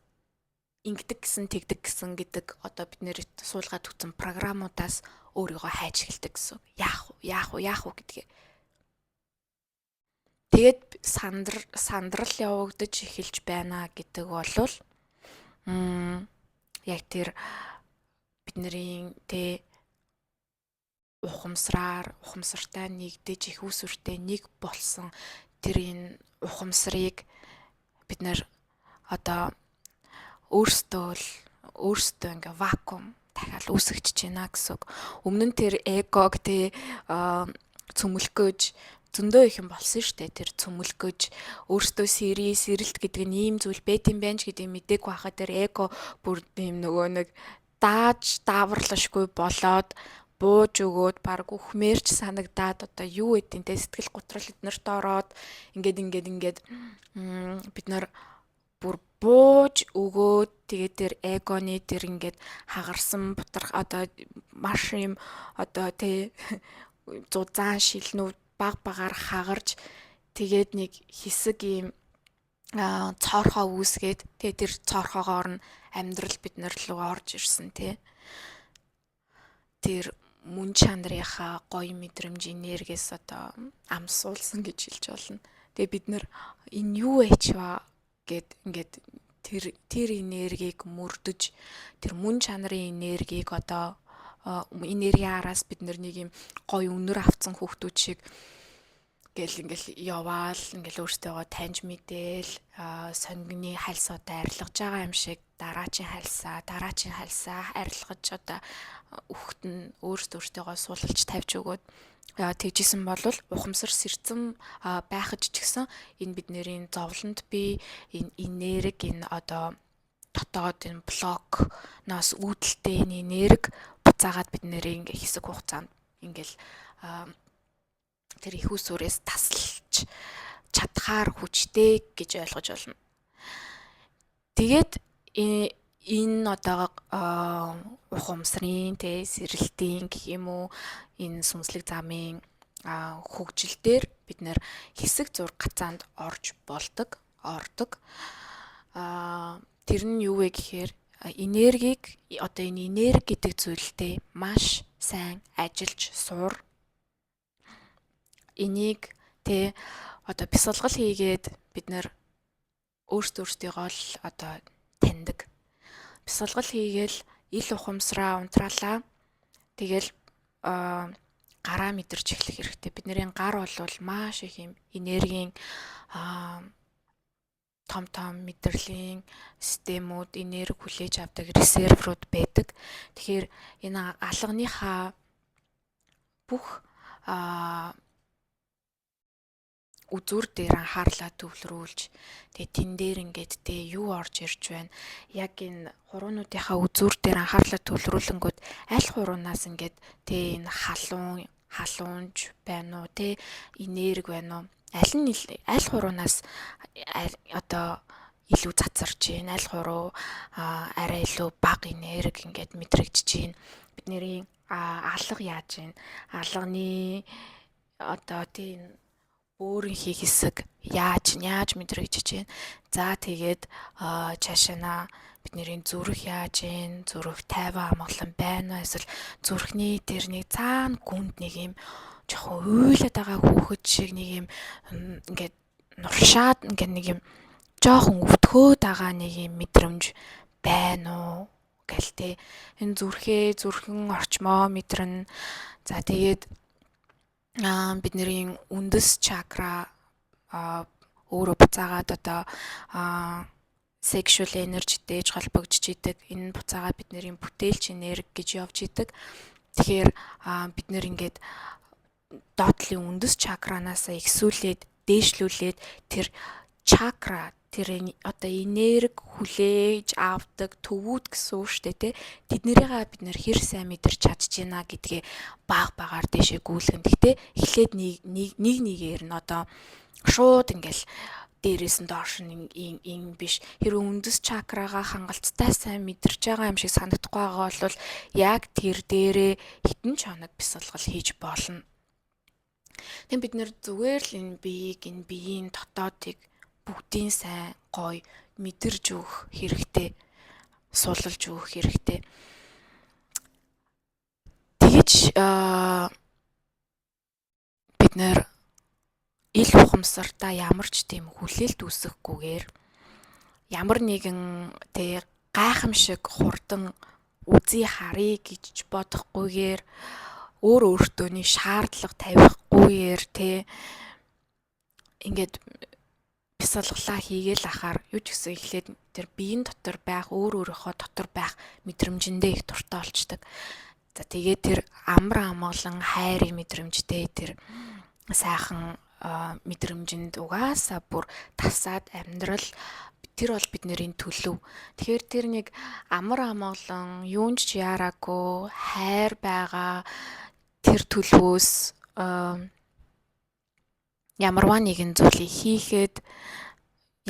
ингэдэг гэсэн тэгдэг гэсэн гэдэг одоо бид нэр суулгаад өгсөн програмуудаас өөрийгөө хайж эхэлдэг гэсэн. Яах вэ гэдгээ. Тэгээд сандрал явагдаж эхэлж байна гэдэг болвол яг тэр бидний ухамсартай нэгдэж их усүртэй нэг болсон тэр энэ ухамсарыг бид нэр одоо өөрсдөө ингээ вакуум дахиад үүсгэж байна гэсэн үг. Өмнө нь тэр эгог цөмөлгөж зөндөө их юм болсон штэ тэр цөмөлгөж өөртөө сэрэлт гэдэг нь ийм зүйл байт юм байна ч гэдэг мэдээг байхад тэр эго бүр юм нөгөө нэг дааварлашгүй болоод бууж өгөөд баг үхмээрч санагдаад одоо юу гэдээ те сэтгэл готрол эднэрт ороод ингээд бид нар бүр бууж өгөөд тэгээд тэр эгоны тэр ингээд хагарсан бутрах одоо маш юм одоо зузаан шилнүүд багаар хагарч тэгээд нэг хэсэг ийм цоорхоо үүсгээд тэгээд тэр цоорхоогоор нь амьдрал бид нар руу орж ирсэн тэр мөн чанарынхаа гоё мэдрэмж энергиэс одоо амсуулсан гэж хэлж болно. Тэгээд бид нар энэ юу ачваа гэд ингээд тэр энергийг мөрдөж тэр мөн чанарын энергийг одоо энерги араас бид нэг юм гоё өнөр авцсан хүүхдүүд шиг ингээл яваал ингээл өөртөө таньж мэдээл сонгины хальсуудаа арилгаж байгаа юм шиг дараачийн хальсаа арилгаж одоо үхт нь өөртөөгөө суулгаж тавьж өгөөд тэгжсэн бол ухамсар сэрцэн байхад ч гэсэн энэ бидний зовлонд бий энэ энерги энэ одоо дотоод энэ блокноос үүдэлтэй энэ энерги буцаагаад бид нэрээ ингээ хэсэг хугацаанд ингээл тэр их усүрээс тасалж чадхаар хүчтэй гэж ойлгож болно. Тэгээд энэ одоо ухамсарын сэрэлтийн гэх юм уу энэ сүнслэг замын хөгжил дээр бид нэр хэсэг зураг гацаанд ордог. Тэр нь юу вэ гэхээр энергийг одоо энэ энерги гэдэг зүйлтэй маш сайн ажиллаж суур. Энийг одоо бясалгал хийгээд бид нэр өөртөө л одоо таньдаг. Бясалгал хийгээл ил ухамсараа унтраалаа. Тэгэл гараа мэдэрч эхлэх хэрэгтэй. Бидний гар бол маш их юм энергийн том мэдрэлийн системүүд энерги хүлээж авдаг резерврууд байдаг. Тэгэхээр энэ алганыхаа бүх үзүр дээр анхаарлаа төвлөрүүлж тэгээ тэн дээр ингээд юу орж ирж байна. Яг энэ хуруунуудынхаа үзүр дээр анхаарлаа төвлөрүүлэнгүүт аль хуруунаас ингээд энэ халуунж байна уу энерги байна уу? Аль хуруунаас одоо илүү цацарч байна. Аль хуруу арай илүү бага энерги ингээд мэдрэгдэж байна. Бидний алга яаж байна? Алганы одоо өөрийнхөө хэсэг яаж мэдрэгдэж байна. За тэгээд цаашаа бидний зүрх яаж байна? Зүрх тайван амгалан байна уу? Эсвэл зүрхний тэр нэг цаана гүнд нэг юм жоохон уйлаад байгаа хүүхэд шиг нэг юм ингээд нуршаад ингээд нэг юм жоохон өвтгөөд байгаа нэг юм мэдрэмж байна уу гэл энэ зүрхэн орчмоо мэдрэн. За тэгээд бидний үндэс чакра өөрөө буцаагаад одоо sexual energyтэй холбогдож идэг. Энэ буцаагаад бидний бүтээлч энерги гэж явж идэг. Тэгэхээр бид нэр ингээд доотлын үндэс чакранаас ихсүүлээд дээшлүүлээд тэр чакра тэр одоо энерги хүлээж авдаг төвүүд гэсэн үг шүү дээ. Тэднэрийгээ бид нэр хэр сайн мэдэрч чадж байна гэдгээ багаар дэшээ гүйлгэн. Гэхдээ эхлээд нэгээр нь одоо шууд ингээл дээрээс нь доош нь биш. Хэрвээ үндэс чакрагаа хангалттай сайн мэдэрч байгаа юм шиг санагдахгүй байгаа бол яг тэр дээрээ хитэн ч хоног бясалгал хийж болно. Тэгвэл бид нэр зүгээр л энэ биеийн дотоодыг бүгдийн сайн гоё мэдэрж өгөх хэрэгтэй, суулж өгөх хэрэгтэй. Тэгэж бид нэр ил ухамсартаа ямар ч тийм хүлээлт үүсэхгүйгээр ямар нэгэн гайхамшиг хурдан үзий харъя гэж бодохгүйгээр өөртөөний шаардлага тавихгүйгээр ингээд бясалгалаа хийгээл ахаар юу ч гэсэн эхлээд тэр биеийн дотор байх өөрийнхөө дотор байх мэдрэмжэндээ их дуртай болчдаг. За тэгээд тэр амар амгалан хайрын мэдрэмжтэй тэр сайхан мэдрэмжинд угаасаа бүр тасаад амьдрал тэр бол бидний төлөв. Тэгэхээр тэр нэг амар амгалан юунч яараагүй хайр байгаа тэр төлөвөөс ямарваа нэгэн зүйлийг хийхэд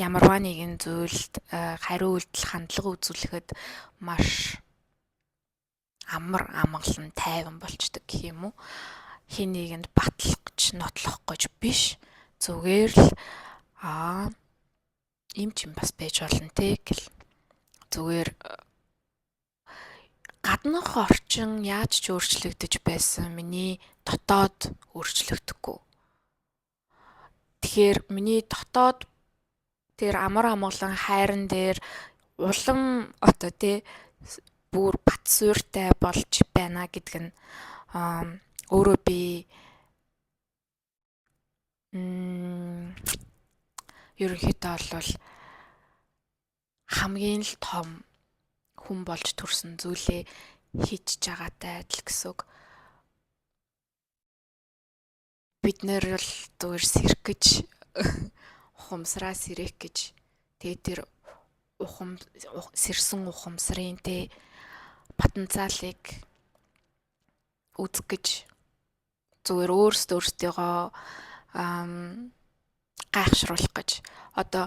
ямарваа нэгэн зүйлд хариу үйлдэл хандлага үзүүлэхэд маш амар амгалан тайван болчдөг гэх юм уу. Хин нэгэнд батлах гэж нотлох гэж биш. Зүгээр л им ч юм бас байж болно гэл. Зүгээр гаднах орчин яаж ч өөрчлөгдөж байсан миний дотоод өөрчлөгдөхгүй. Тэгэхээр миний дотоод тэр амар амгалан хайран дээр улам одоо бүр бат суурьтай болж байна гэдэг нь өөрөө би ерөнхийдөө бол хамгийн л том хүн болж төрсөн зүйлээ хийж байгаатай адил гэсэн үг. Бид нэр л зүгээр сэрэх гэж ухамсараа сэрэх гэж тэгээ тэр сэрсэн ухамсарын потенциалыг үзэх гэж зүгээр өөрсдийгөө гайхшруулах гэж одоо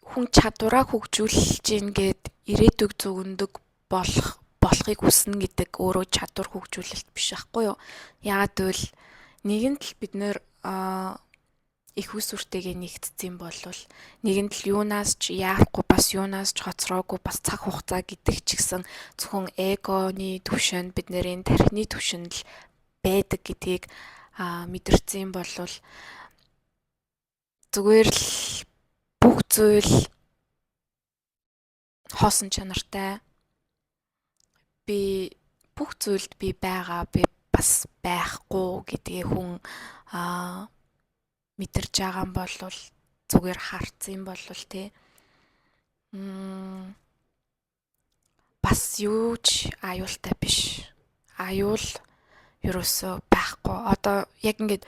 хүн чадвараа хөгжүүлж гин гэд ирээдүг зөвгөндөг болохыг хүснэ гэдэг өөрөө чадвар хөгжүүлэлт биш байхгүй юу? Яагаад гэвэл нэгэнт л бид нэр их усүртэйгээ нэгтцсэн болвол нэгэнт л юунаас ч яарахгүй бас юунаас ч хоцроогүй бас цаг хугацаа гэдэг ч гэсэн зөвхөн эгоны түвшинд бид нэрийн тархины түвшинд л байдаг гэдгийг мэдэрсэн болвол зүгээр л бүх зүйл хоосон чанартай би бүх зүйлд би байгаа би бас байхгүй гэдгийг хүн мэдэрж байгаа юм бол зүгээр харцсан болвол тий бас юу ч аюултай биш. Аюул ерөөсөө байхгүй. Одоо яг ингээд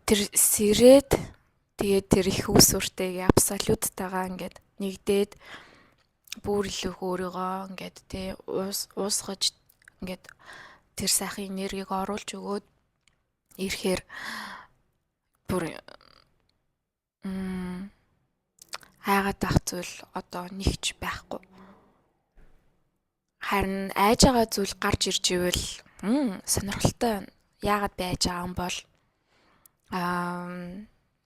тэр сэрээд тэгээд тэр их усүртэйгээ абсолюттайгаа ингээд нэгдээд бүр илүү өөрийгөө ингээд тий уусгаж ингээд тэр сайхан энергийг оруулж өгөөд ирэхээр бүр хайгаад ах зүйл одоо нэгч байхгүй. Харин айж байгаа зүйл гарч ирж ивэл сонирхолтой. Яагаад байж байгаа юм бол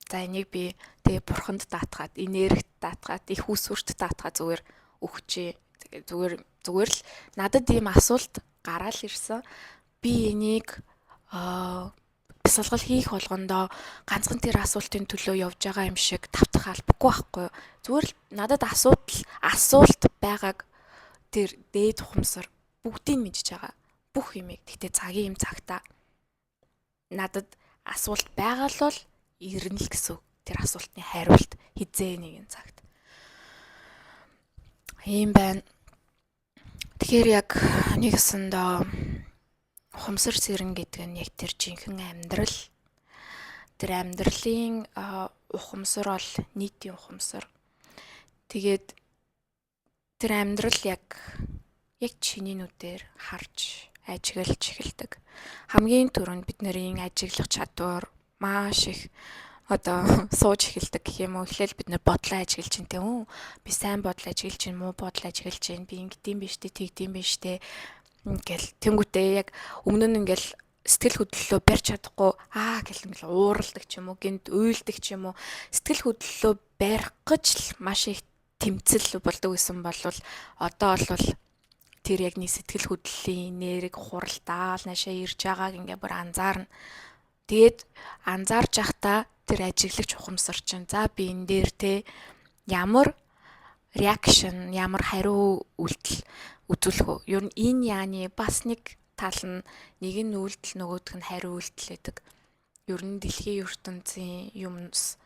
за энийг би тэгээ бурханд даатгаад, энергит даатгаад, их усүрт даатгаад зүгээр өгчээ. Зүгээр л надад ийм асуулт гараал ирсэн. Би энийг бясалгал хийх болгондоо ганцхан тэр асуултын төлөө явж байгаа юм шиг тавтах албагүй байхгүй юу? Зүгээр л надад асуулт байгааг тэр дээд ухамсар бүгдийг мэдж байгаа. Бүх юмыг. Гэхдээ цагийн цагтаа надад асуулт байгаа л бол ирнэ л гэсэн үг. Тэр асуултны хариулт хизээ нэгэн цагт. Ийм байна. Тэгэхээр яг нэгэсэндээ ухамсар сэрэн гэдэг нь яг тэр жинхэнэ амьдрал. Тэр амьдралын ухамсар бол нийтийн ухамсар. Тэгээд тэр амьдрал яг чинийнүүдээр харж ажиглаж эхэлдэг. Хамгийн түрүүнд бид нарын ажиглах чадвар маш их одоо сууж эхэлдэг гэх юм уу. Эхлээл бид нэр бодлоо ажиглаж чинь те би сайн бодлоо ажиглаж чинь муу бодлоо ажиглаж чинь би ингэдэм биш те тэгдэм биш те ингээл тэнгуүтээ яг өмнө нь ингээл сэтгэл хөдлөлөө барьж чадахгүй гэл ингээл ууралдаг ч юм уу гинт уйлдаг ч юм уу сэтгэл хөдлөлөө барих гэж л маш их тэмцэл болдог гэсэн болвол одоо бол тэр яг нэг сэтгэл хөдлөлийн нэрийг хуралдаал наашаа ирж байгааг ингээ бүр анзаарна. Тэгээд анзаарж явахдаа тэр ажиглагч ухамсар чинь за би энэ дээр те ямар реакшн, ямар хариу үйлдэл үзүүлэх үү? Ер нь энэ яаны бас нэг тал нь нэг нь үйлдэл нөгөөх нь хариу үйлдэл гэдэг. Ер нь дэлхийн ертөнцийн юмс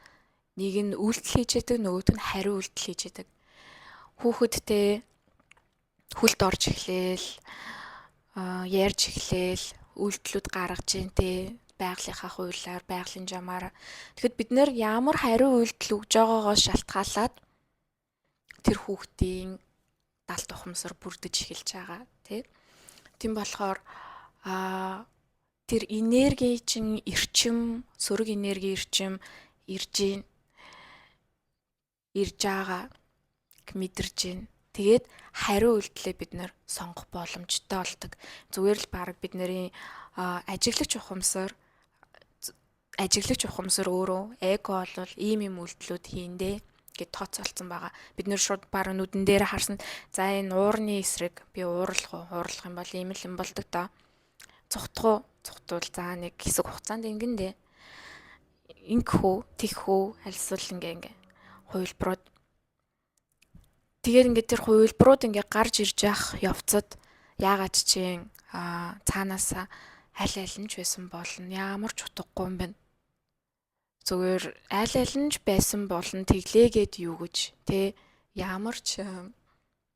нэг нь үйлдэл хийж яадаг, нөгөөх нь хариу үйлдэл хийж яадаг. Хүүхэдтэй хүлд орж эхлээл, ярьж эхлээл, үйлдэлүүд гаргаж ийн те байгалийнхаа хуулиар, байгалийн жамаар. Тэгэхэд бид нэр ямар хариу үйлдэл өгж байгаагаас шалтгаалаад тэр хүүхдийн далд ухамсар бүрдэж эхэлж байгаа тийм болохоор тэр энерги чинь эрчим, сөрөг энерги эрчим ирж байгаа мэдэрж байна. Тэгээд хариу үйлдэлээ бид нэр сонгох боломжтой болдог. Зүгээр л баг бид нарын ажиглагч ухамсар өөрөө эго бол ийм үйлдэлүүд хийндэ гэд тооцоолсон байгаа. Бид нэр шууд баг нүдэн дээр харсан. За энэ уурны эсрэг би уурлах юм бол ийм л юм болдог доо. Цухтвал за нэг хэсэг хугацаанд ингэндэ. Ингэхүү, тэгхүү альсвал ингээ хувилбарууд. Тэгээд ингээ тэр хувилбарууд ингээ гарч ирж явах явцад яагаад чинь цаанаасаа аль нь ч байсан болно. Ямар ч утгагүй юм байна. Зүгээр аль нь ч байсан болно тэглээгээд юу гэж ямар ч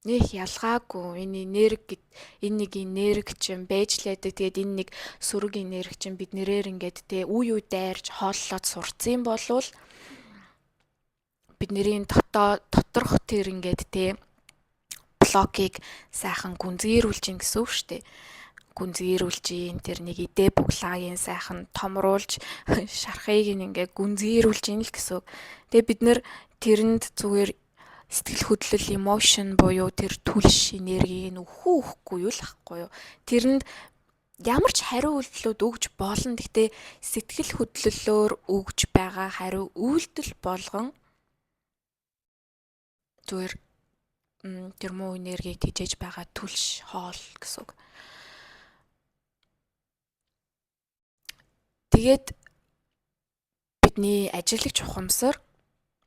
Нэх ялгаагүй энэ нэг энерги чинь байж лээдэг. Тэгээд энэ нэг сөрөг энерги чинь бид нэрээр ингээд те үе үе дайрч хооллоод сурцсан болвол бидний доторх тэр ингээд те блокийг сайхан гүнзгийрүүлж ин гэсэн үг шүү дээ. Гүнзгийрүүлж ин тэр нэг идэ буглагын сайхан томруулж шархыг ингээ гүнзгийрүүлж ин л гэсэн үг. Тэгээ бид нэр тэрэнд зүгээр сэтгэл хөдлөл emotion буюу тэр түлш энергийг өгөхгүй юу л ахгүй юу. Тэрэнд ямар ч хариу үйлдэлүүд өгж болно. Гэхдээ сэтгэл хөдлөлөөр өгж байгаа хариу үйлдэл болгон зүгээр тэр муу энергийг тижээж байгаа түлш хоол гэсэн үг. Тэгээд бидний ажиглагч ухамсар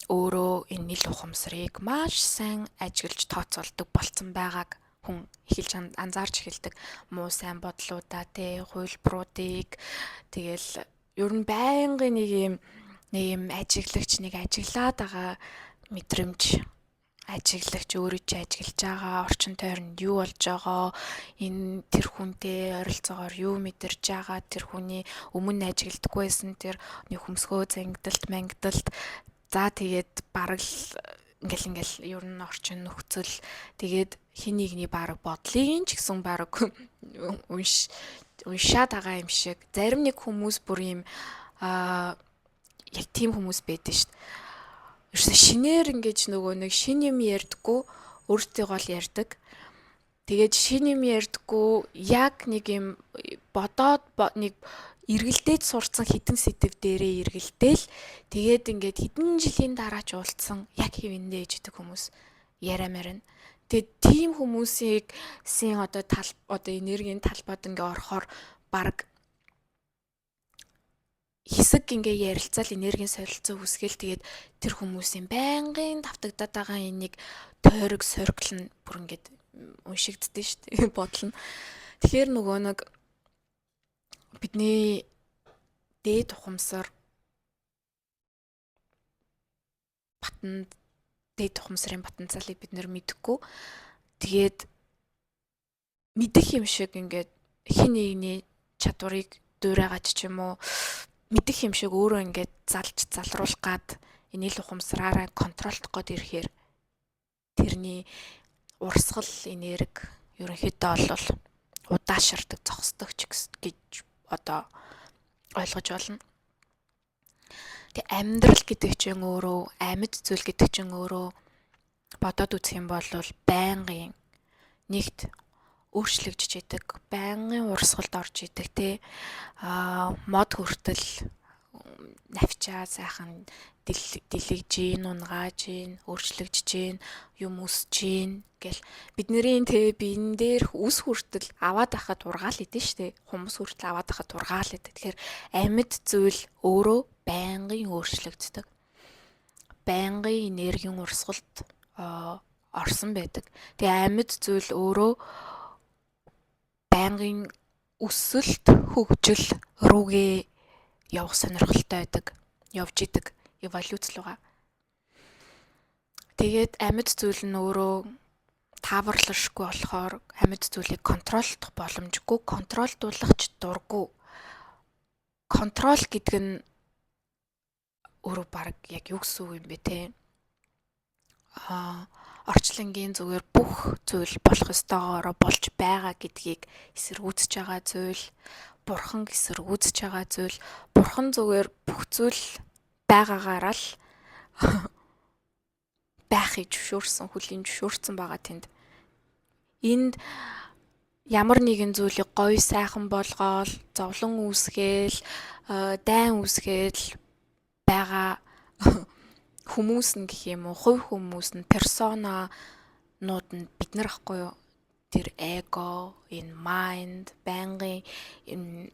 өөрөө энэ нэл ухамсарыг маш сайн ажиглаж тооцоолдог болцсон байгааг хүн эхэлж анзаарч эхэлдэг. Муу сайн бодлуудаа те хуйлбаруудыг тэгэл ер нь байнгын нэг юм ажиглагч нэг ажиглаад байгаа мэдрэмж ажиглагч өөрөө ч ажиглаж байгаа орчин тойронд юу болж байгаа энэ тэр хүнтэй ойролцоогоор юу мэдэрж байгаа тэр хүний өмнө ажигладаггүй байсан тэр нэг хөмсгөө зангидалт за тэгээд бараг л ингээл ер нь орчин нөхцөл тэгээд хин нэгний бараг бодлыг ч гэсэн бараг уншаад байгаа юм шиг зарим нэг хүмүүс бүр юм яг тийм хүмүүс байдаг шүү дээ. Ерөөсө шинээр ингэж нөгөө нэг шин юм ярьдаггүй өөртөө гол ярьдаг. Тэгээд шин юм ярьдаггүй яг нэг юм бодоод нэг эргэлдээд сурцсан хитэн сэдв дээрээ эргэлдээл тэгээд ингээд хэдэн жилийн дараач уулзсан яг хэвэндээ иждэг хүмүүс яриамаар нь. Тэгээд тийм хүмүүсийн одоо энергийн талбайд ингээ орохоор баг хэсэг ингээ ярилцаал энергийн солилцоо үүсгээл тэгээд тэр хүмүүсийн байнгын давтагдаад байгаа энэ нэг тойрог соркл нь бүр ингээд уншигддээ шүү дээ бодол нь. Тэгэхээр нөгөө нэг бидний дээд ухамсар дээд ухамсарын потенциалыг бид нэр мэдэхгүй. Тэгээд мэдэх юм шиг ингээд хин нэгний чадварыг дуурайгач ч юм уу мэдэх юм шиг өөрөө ингээд залруулах гад энэ л ухамсараараа контролдох гээд ирэхээр тэрний урсгал энерги ерөнхийдөө бол удаашрдаг зогсдог ч гэж одоо ойлгож болно. Тэг амьдрал гэдэг чинь өөрөө амьд зүйл гэдэг чинь өөрөө бодоод үзэх юм бол байнгын нэгт өөрчлөгдөж идэг, байнгын урсгалд орж идэг те мод хүртэл навчаа сайхан дэлгэж гин, унгааж гин, өөрчлөгдөж гин, юм өсөж гин гэл бидний те биен дээр үс хүртэл аваад байхад ургаал идэв штэ. Хүмүүс хүртэл аваад байхад ургаал идэв. Тэгэхээр амьд зүйл өөрөө байнгын өөрчлөгддөг. Байнгын энергийн урсгалд орсон байдаг. Тэгээ амьд зүйл өөрөө байнгын өсөлт хөгжил рүүгээ явах сонирхолтой байдаг. Явж идэг эволюц руугаа. Тэгээд амьд зүйл нь өөрөө тааварлашгүй болохоор амьд зүйлийг контролдох боломжгүй, контролдуулах ч дурггүй. Контрол гэдэг нь өөрөө баг яг юу гэсэн үг юм бэ те? Орчлонгийн зүгээр бүх зүйл болох ёстойгоор болж байгаа гэдгийг эсэргүүцэж байгаа зүйл, бурхан эсэргүүцэж байгаа зүйл, бурхан зүгээр бүх зүйл байгаагаараа л байхыг зөвшөөрсөн, хүлийн зөвшөөрсөн байгаа тэнд. Энд ямар нэгэн зүйлийг гоё сайхан болгоол, зовлон үүсгээл, дайн үүсгээл байгаа хүмүүс нь гэх юм уу, хувь хүмүүс нь персонанууд нь бид нар ахгүй юу? Тэр эго, энэ майнд, байнгын энэ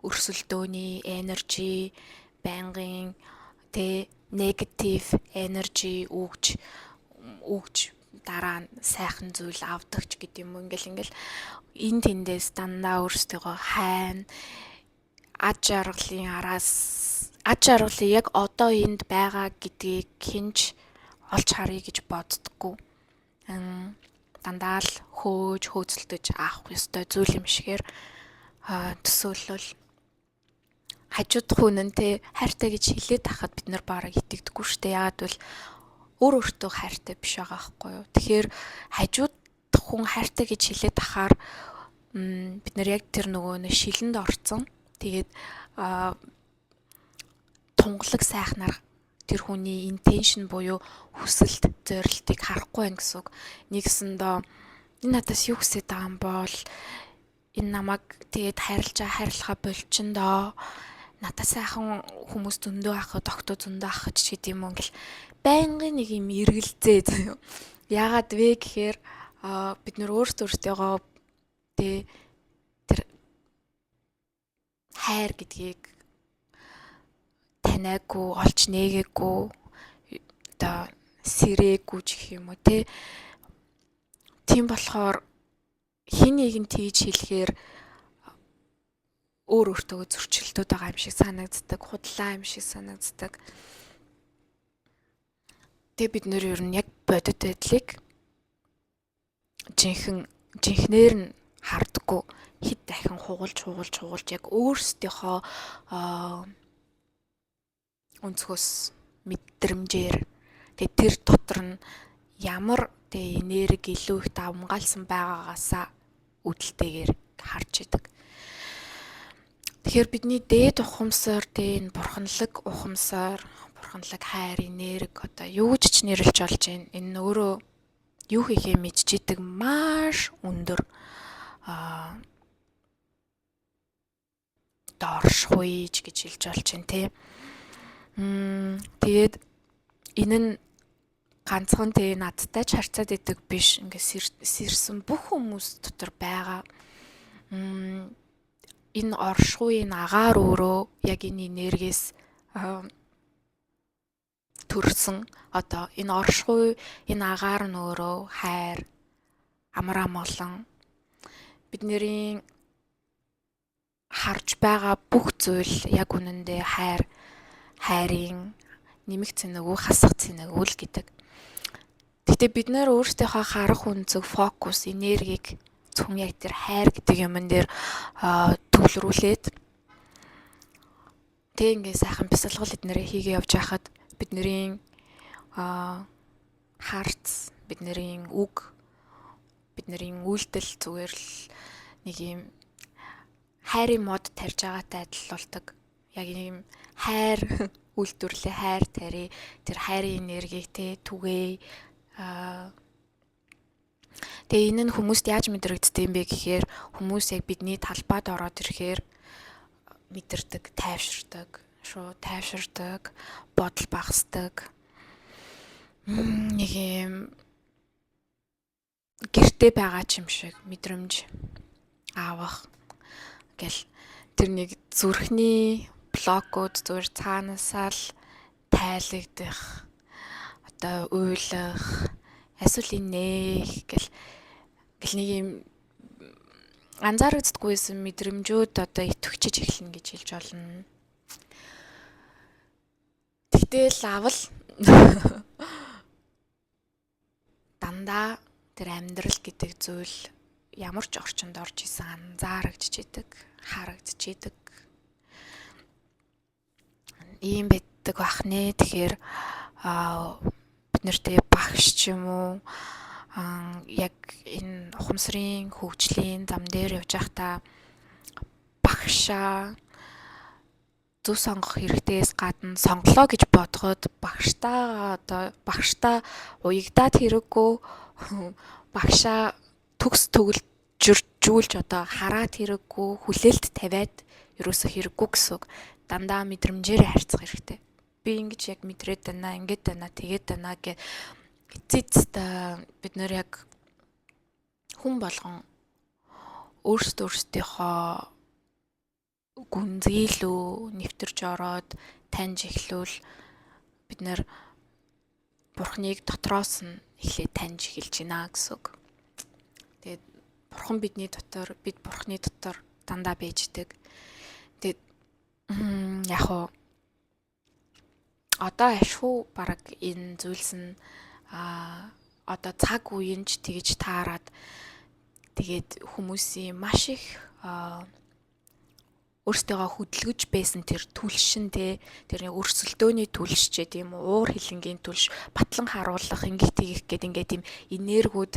өрсөлдөөний энержи, байнгын тэ негатив энержи өгж дараа нь сайхан зүйл авдагч гэдэг юм уу ингээл энэ тэндээс дандаа өөрсдөө хайна аж аргалын яг одоо энд байгаа гэдгийг хинж олж харъя гэж боддоггүй. дандаа л хөөцөлдөж авах ёстой зүйл юм шигээр төсөөлөл хажууд хүн нь те хайртай гэж хэлээд тахад бид нар бараг итгэдэггүй шүү дээ. Яагаад бол өөр өөртөө хайртай биш байгаа байхгүй юу. Тэгэхээр хажууд хүн хайртай гэж хэлээд тахаар бид нар яг тэр нөгөө шилэнд орцсон. Тэгээд тунгалаг сайхнаар тэр хүний интеншн буюу хүсэлт, зорилтыг харахгүй байх гэсэн үг. Нэгсэндээ энэ надаас юу хүсэж байгаа юм бол энэ намайг тэгээд хайрлахаа болчихно. Надад сайхан хүмүүс зөндөө ахад, октоо зөндөө ахад ч гэдэм юм ингээл байнгын нэг юм эргэлзээ заяа. Яагаад вэ гэхээр бид нөр өөртөө тэр хайр гэдгийг танаагүй, олж нээгээгүй, одоо сэрээгүй ч гэх юм уу те. Тийм болохоор хин нэг нь тийж хэлэхээр өөр өөртөө зөрчилдөд байгаа юм шиг санагддаг, худлаа юм шиг санагддаг. Тэгээ бид нэр ер нь яг бодит байдлыг жинхнээр нь хардггүй хэд дахин хугалж яг өөрсдийнхөө өнцгөөс мэдрэмжээр тэгээ тэр дотор нь ямар тэгээ энерги илүү их давмгаалсан байгаагаасаа үүдэлтэйгээр харж идэг. Тэгэхээр бидний дээд ухамсар энэ бурханлаг ухамсар, бурханлаг хайр, энерги одоо юу гэж ч нэрлэж болж байна. Энэ өөрөө юу хийхээ мэдчихэдэг маш өндөр оршихуйж гэж хэлж болж байна тий. Тэгээд энэ нь ганцхан тэгээ надтай ч харьцаад идэг биш. Ингээд сэрсэн бүх хүмүүс дотор байгаа. Энэ оршихуй, энэ агаар өөрөө яг энэ энергиэс төрсөн. Одоо энэ оршихуй, энэ агаар нь өөрөө хайр, амар амгалан бидний харж байгаа бүх зүйл яг үнэндээ хайрын нэмэх цэнэгүй, хасах цэнэгүй л гэдэг. Гэтэ бид нэр өөрсдийнхөө харах үнцэг, фокус, энергийг зөвхөн яг тэр хайр гэдэг юмн дээр төвлөрүүлээд тэг ингээ сайхан бясалгал эднэрээ хийгээ явж байхад бидний харц, бидний үг, бидний үйлдэл зүгээр л нэг юм хайрын мод тарьж байгаатай адил болдог. Яг ийм хайр үйлдвэрлэлээ хайр тари тэр хайрын энергийг түгээе. Тэгээ энэ нь хүмүүст яаж мэдрэгддэг юм бэ гэхээр хүмүүс яг бидний талбайд ороод ирэхээр мэдэрдэг, тайвширдаг, бодол багасдаг. Нэг юм гэртээ байгаа ч юм шиг мэдрэмж авах гэл тэр нэг зүрхний блокууд зүгээр цаанаасаа л тайлагдах, одоо уйлах, эсвэл нээх гэл нэг юм анзаарагддаггүйсэн мэдрэмжүүд одоо итвчж эхэлнэ гэж хэлж болно. Тэгтэл авал дандаа тэр амьдрал гэдэг зүйл ямар ч орчинд орж исэн анзаарагдчихэдэг, харагдчихэдэг. Ийм байдаг бах нэ. Тэгэхээр бид нартэй багш ч юм уу яг энэ ухамсарын хөгжлийн зам дээр явж байхдаа багшаа зөв сонгох хэрэгтээс гадна сонголоо гэж бодоход багштаа уягдаад хэрэггүй, багшаа төгс төгөлжүүлж одоо хараад хэрэггүй, хүлээлт тавиад ерөөсө хэрэггүй гэсэн үг. Дандаа мэдрэмжээрээ харьцах хэрэгтэй. Би ингэж яг мэдрээд байна, ингэж байна, тэгээд байна гэх эцэст бид нэр яг хүн болгон өөрсдийнхөө гүнзгийлүү нэвтэрч ороод таньж эхлүүл бид нэр бурхныг дотроос нь эхлээд таньж эхэлж байна гэсэн үг. Тэгээд бурхан бидний дотор, бид бурхны дотор дандаа байждаг. Тэгээд яг хоо одоо ашгүй бараг энэ зүйлс нь одоо цаг үеийнч тэгж таарад тэгээд хүмүүсийн маш их өөрсдөө хөдөлгөж байсан тэр түлшин тэр өрсөлдөөний түлш ч гэдэм уур хилэнгийн түлш батлан харуулах ингэх тэгэх гээд ингээд юм энергүүд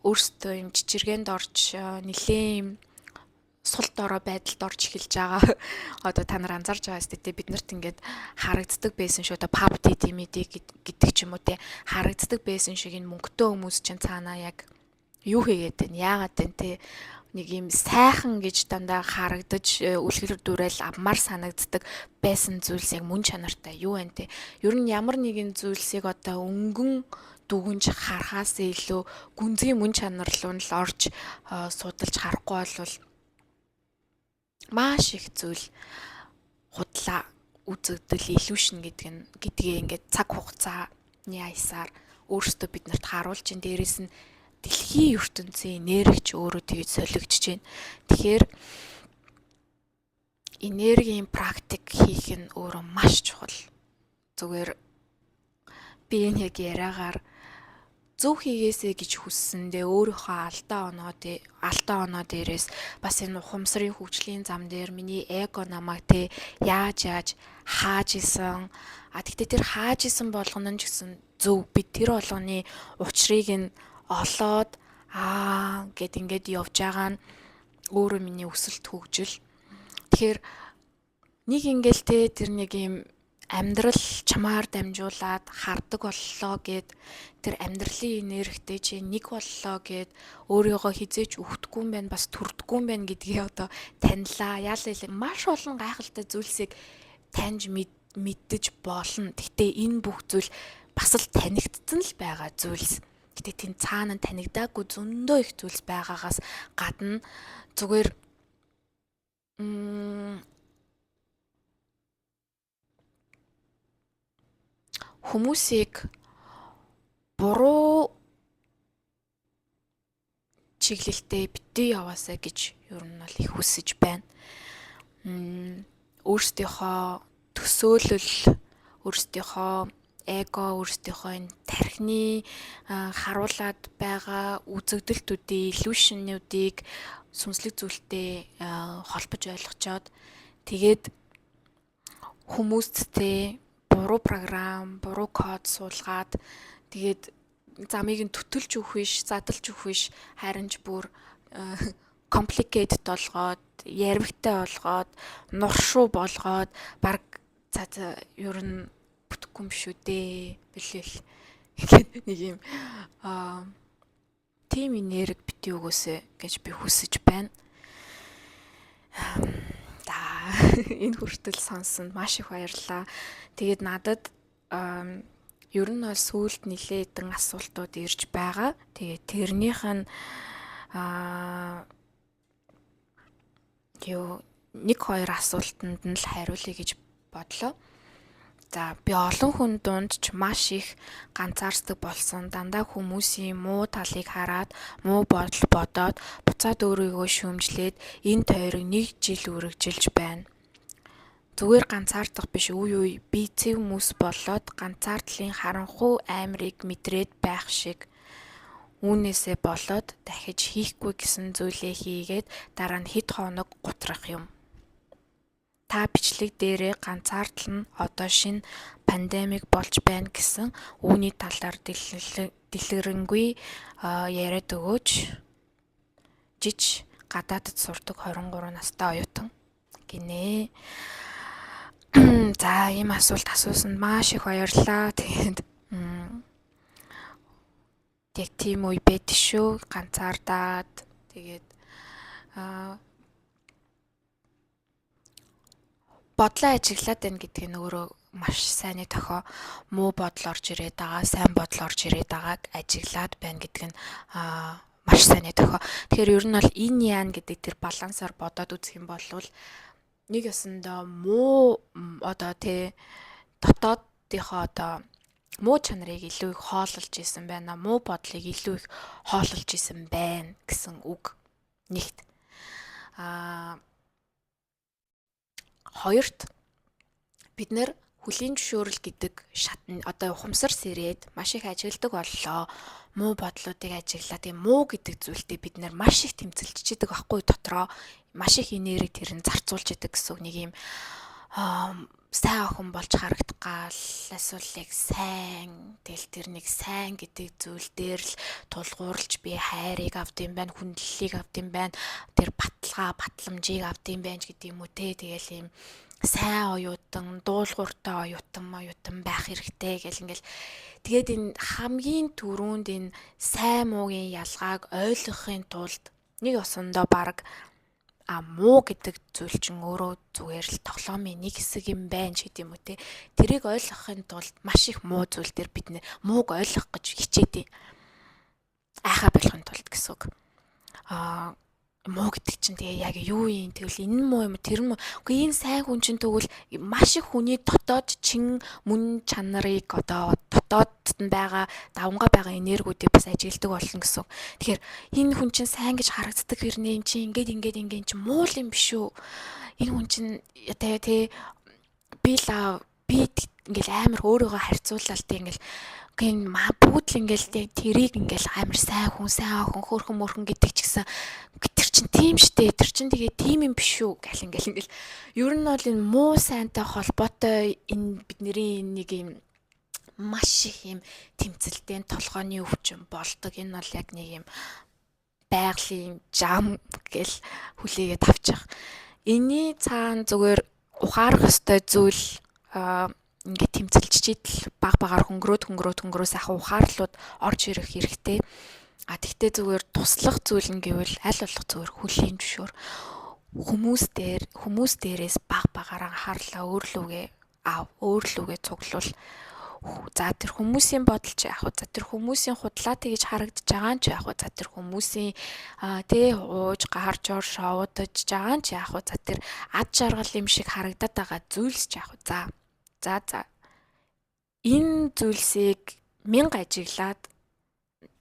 өөрсдөө юм жижиргээнд орж нэлээд юм сул дорой байдалд орж эхэлж байгаа. Одоо та нар анзаарч байгаа сте бид нарт ингээд харагддаг байсан шүү. Одоо pub TD гэдэг ч юм уу те харагддаг байсан шиг энэ мөнгөтэй хүмүүс чинь цаанаа яг юу хийгээд байна? Яагаад вэ те? Нэг юм сайхан гэж дандаа харагдаж үлгэр дуурайл авмаар санагддаг байсан зүйлс яг мөн чанартай юу вэ те? Ер нь ямар нэгэн зүйлсийг одоо өнгөн дүгнж харахаас илүү гүнзгий мөн чанар руу л орж судалж харахгүй болвол маш их зүйл худлаа үзэгдэл илүүшнэ гэдгээ ингээд цаг хугацааны аясаар өөрсдөө биднэрт харуулж ин дээрээс нь дэлхийн ертөнцийн энергич өөрөө тэгж солигдож байна. Тэгэхээр энергийн практик хийх нь өөрөө маш чухал. Зүгээр би энэ яг яриагаар зөв хийгээсэй гэж хүссэндээ өөрийнхөө алдаа оноо дээрээс бас энэ ухамсарын хөгжлийн зам дээр миний эго намайг яаж хааж исэн. Тэгтээ тэр хааж исэн болгоно нь ч гэсэн зөв би тэр болгоны учрыг нь олоод гэд ингээд явж байгаа нь өөрөө миний өсөлт хөгжил. Тэгэхээр нэг ингээл тэр нэг юм амьдрал чамаар дамжуулаад хардаг боллоо гэд тэр амьдралын энергтэй чи нэг боллоо гэд өөрийгөө хизээч өвтггүй юм байна бас төрдггүй юм байна гэдгийг одоо танилаа. Яалаа маш олон гайхалтай зүйлсийг таньж мэддэж болно. Гэхдээ энэ бүх зүйл бас л танигдсан л байгаа зүйлс. Гэтэ тийм цаана танигдаагүй зөндөө их зүйлс байгаагаас гадна зүгээр хүмүүсийг буруу чиглэлтэй битгий яваасаа гэж ер нь бол их хүсэж байна. Өөрсдийнхөө төсөөлөл, өөрсдийнхөө эго, өөрсдийнхөө энэ тархины харуулад байгаа үзэгдэлтүүдийн илүүшнүүдийг сүнслэг зүйлтэй холбож ойлгочоод тэгээд хүмүүсттэй буруу програм, буруу код суулгаад тэгээд замыг нь төтөлж өгөх биш, задлж өгөх биш, харин ч бүр complicated болгоод, ярвигтай болгоод, нуршуу болгоод баг ер нь бүтэхгүй юм шүү дээ. Бэлээл. Ингээд нэг юм тим энерги бити өгөөсэй гэж би хүсэж байна. Энэ хүртэл сонссонд маш их баярлалаа. Тэгээд надад ер нь бол сүүлд нэлээдэн асуултууд ирж байгаа. Тэгээд тэрнийх нь нэг хоёр асуултанд нь л хариулъя гэж бодлоо. За би олон хүн дунд ч маш их ганцаардаг болсон. Дандаа хүмүүсийн муу талыг хараад, муу бодол бодоод, буцаад өөрийгөө шүүмжлээд энэ тойрог нэг жил үргэлжилж байна. Зүгээр ганцаардах биш үе би цэв хүмүүс болоод ганцаардлын харанхуй аймрыг мэдрээд байх шиг. Үүнээсээ болоод дахиж хийхгүй гэсэн зүйлээ хийгээд дараа нь хэд хоног гутрах юм. Та бичлэг дээрээ ганцаардал нь одоо шинэ пандемик болж байна гэсэн үүний талаар дэлгэрэнгүй яриад өгөөч. Жиж гадаадд сурдаг 23 настай оюутан гинэ. За ийм асуулт асуусанд маш их баярлалаа. Тэгээд яг тийм үе байдаг шүү. Ганцаардаад тэгээд бодлоо ажиглаад байна гэдэг нь өөрөө маш сайн тохио. Муу бодол орж ирээд байгаа, сайн бодол орж ирээд байгааг ажиглаад байна гэдэг нь маш сайн тохио. Тэгэхээр ер нь бол энэ яан гэдэг тэр балансаар бодоод үзэх юм бол нэг ёсондоо муу одоо дотоодынхоо одоо муу чанарыг илүү их хооллож исэн байна. Муу бодлыг илүү их хооллож исэн байна гэсэн үг. Нэгт. Хоёрт бид нэр хүлийн зөвшөөрөл гэдэг шатны одоо ухамсар сэрээд маш их ажигладаг боллоо. Муу бодлуудыг ажиглаад тийм муу гэдэг зүйлтэй бид нэр маш их тэмцэлждэг байхгүй дотроо маш их энерги тэр нь зарцуулж идэг гэсэн нэг юм сайн охин болж харагдах гал эсвэл яг сайн тэгэл тэр нэг сайн гэдэг зүйл дээр л тулгуурлаж би хайрыг авдсан байна, хүндлэлийг авдсан байна, тэр батламжийг авдсан байна гэдэг юм уу те. Тэгэл юм сайн оюутан, дуулууртай оюутан байх хэрэгтэй гэл ингээл тэгээд энэ хамгийн түрүүнд энэ сайн муугийн ялгааг ойлгохын тулд нэг осондоо баг муу гэдэг зүйл чинь өөрөө зүгээр л тоглоомын нэг хэсэг юм байна ч гэдэм үү те. Тэрийг ойлгохын тулд маш их муу зүйл дээр бид мууг ойлгох гэж хичээдэг. Айхаа болохын тулд гэсэн үг. Муу гэдэг чинь тэгээ яг юу юм тэгвэл энэ муу юм тэр муу. Үгүй энэ сайн хүн чинь тэгвэл маш их хүний дотоод чин мөн чанарыг одоо дотоодд нь байгаа давнгаа байгаа энергиудыг бас ажигладаг болно гэсэн. Тэгэхээр энэ хүн чинь сайн гэж харагддаг хэрнээ юм чинь ингээд чинь муу юм биш үү? Энэ хүн чинь тэгээ би ингээл амар өөрийгөө харьцуулаад ингээл гин бүгд л ингээл тэрийг ингээл амар сайн охин хөөрхөн мөрхөн гэдэг ч гэсэн тэр чин тийм штэ тэр чин тэгээ тийм юм биш үү гэл ингээл ер нь бол энэ муу сайнтай холбоотой энэ бидний нэг юм маш их юм тэмцэлтэй толгойн өвчин болдог. Энэ бол яг нэг юм байгалийн жам гэл хүлээгээд авчих. Энийний цаана зүгээр ухаарах ёстой зүйл ингээд тэмцэлж идэл багаар хөнгөрөө сайхан ухаарлууд орж ирэх хэрэгтэй. Тэгтээ зүгээр туслах зүйл нь гэвэл аль болох зүгээр хүлийн зөвшөөр хүмүүс дээрээс багаараа анхаарлаа өөрлөгөө цуглуул. За тэр хүмүүсийн бодолч яах вэ? За тэр хүмүүсийн худлаа тэгж харагдаж байгаа нь ч яах вэ? За тэр хүмүүсийн ууж гарч ор шоудаж байгаа нь ч яах вэ? За тэр ад жаргал юм шиг харагдаад байгаа зүйлс ч яах вэ? За энэ зүйлсийг 1000 ажиглаад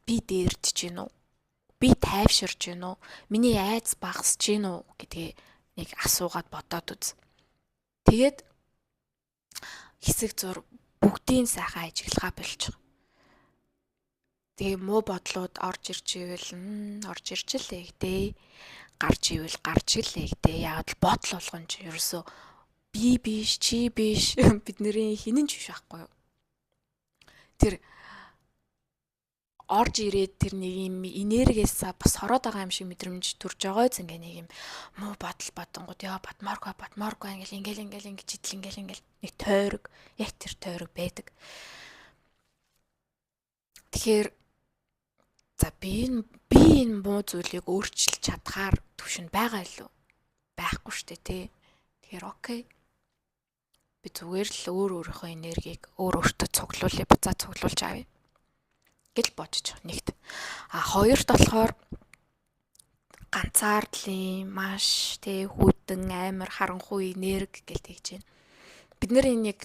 би дээрдэж гин үү? Би тайвширж гин үү? Миний айц багасж гин үү гэдгийг нэг асуугаад бодоод үз. Тэгээд хэсэг зур бүгдийн сайхан ажиглахаа болж байгаа. Тэгээ муу бодлууд орж ирж ивэл орж ирж л дээ. Гарч ивэл гарч л дээ. Яг л бодол болгон ч ерөөсөө би биш, чи биш, бидний хинэн ч биш байхгүй юу? Тэр орж ирээд тэр нэг юм энергиээс бас хороод байгаа юм шиг мэдрэмж төрж байгаа үз ингээ нэг юм муу бодол бодонгууд батмааргүй ингээл нэг тойрог яг тэр тойрог байдаг. Тэгэхээр за би энэ муу зүйлийг өөрчилж чадхаар төвшөнд байгаа илүү байхгүй штэ тий. Тэгэхээр окей. Би зүгээр л өөрийнхөө энергийг өөртөө цуглуулъя, буцаа цуглуулж авъя гэж бодож байгаа нэгт. Хоёрт болохоор ганцаардлын маш хүйтэн амар харанхуй энерги гэж тэгж байна. Бид нэр энийг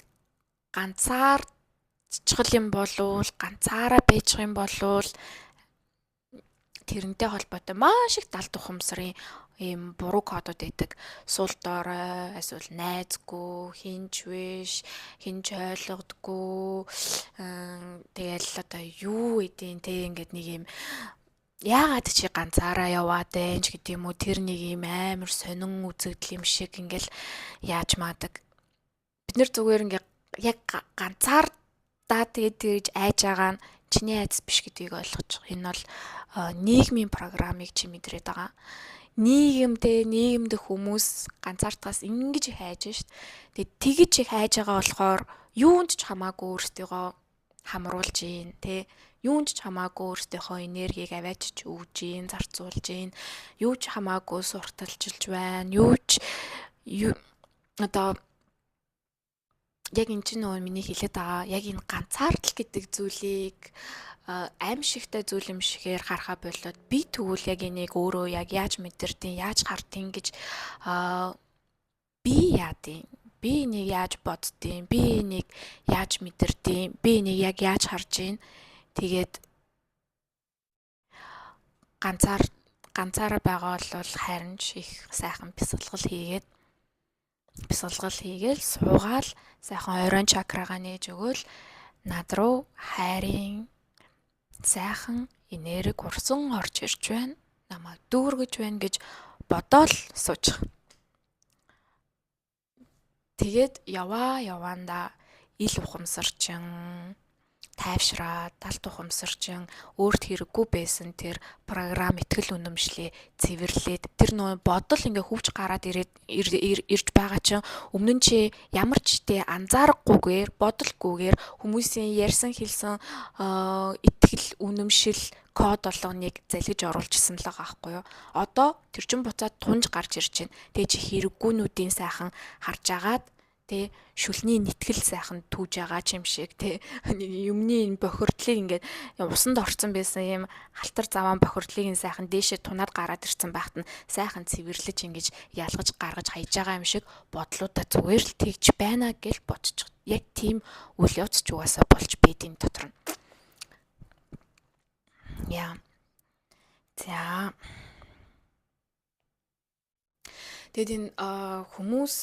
ганцаарчгал юм болвол ганцаараа байж юм болвол тэрнтэй холбоотой маш их далд ухамсарын ийм буруу кодууд байдаг. Сул доорой, эсвэл найзгүй, хинч биш, хинч ойлгодгүй. Тэгэл одоо юу гэдیں те ингээд нэг юм яагаад чи ганцаараа яваад байж гэдэг юм уу? Тэр нэг юм амар сонин үзэгдэл юм шиг ингээл яаж maaдаг. Бид нэр зүгээр ингээд яг ганцаардаа тэгээд тэгж айж байгаа нь чиний айц биш гэдгийг ойлгож байгаа. Энэ бол нийгмийн программыг чи мэдрээд байгаа. Нийгэмдээ хүмүүс ганцаардаас ингэж их хайж шít. Тэгээд тэгж их хайж байгаа болохоор юунд ч хамаагүй өөртөө хамруулж гин тэ. Юунд ч хамаагүй өөртөө энергийг аваачиж өгж гин, зарцуулж гин. Юу ч хамаагүй сурталчилж байна. Одоо яг энэ чинь нөгөө миний хэлээд байгаа яг энэ ганцаардал гэдэг зүйлийг аимшигтай зүйл юм шигээр харахаа болоод би тэгвэл яг энийг өөрөө яг яаж мэдэрдیں, яаж хардیں гэж би яадیں, би энийг яаж боддیں, би энийг яаж мэдэрдیں, би энийг яг яаж харж гин. Тэгээд ганцаараа байгаа бол харин ч их сайхан бясалгал хийгээд бясалгал хийгээл суугаал сайхан оройн чакрагаа нээж өгөөл над руу хайрын сайхан энерги урсан орж ирж байна. Намайг дүүргэж байна гэж бодоол суучих. Тэгээд яваандаа ил ухамсарчин тайвшраад талт ухамсарчин өөрт хэрэггүй байсан тэр програм итгэл үнэмшлээ цэвэрлээд тэр нөө бодол ингээ хөвж гараад ирж байгаа чинь өмнө нь чи ямар ч тэ анзаарахгүйгээр бодолгүйгээр хүмүүсийн ярьсан хэлсэн итгэл үнэмшил код болгоныг залгиж оруулчихсан л байгаа байхгүй юу. Одоо тэр чин буцаад тунж гарч ирж байна. Тэгээ чи хэрэггүйнүүдийн сайхан харж агаад тэ шүлний нэтгэл сайхан түүж байгаа ч юм шиг тэ юмны бохирдлыг ингээд усанд орсон байсан юм халтар заваан бохирдлыг сайхан дээшээ тунаад гараад ирсэн байхад нь сайхан цэвэрлэж ингэж ялгаж гаргаж хаяж байгаа юм шиг бодлуудаа зүгээр л тэгж байна гэж бодчих. Яг тийм үйл явц ч угаасаа болж бэдийн дотор нь. Яа. За. Тэгэд энэ хүмүүс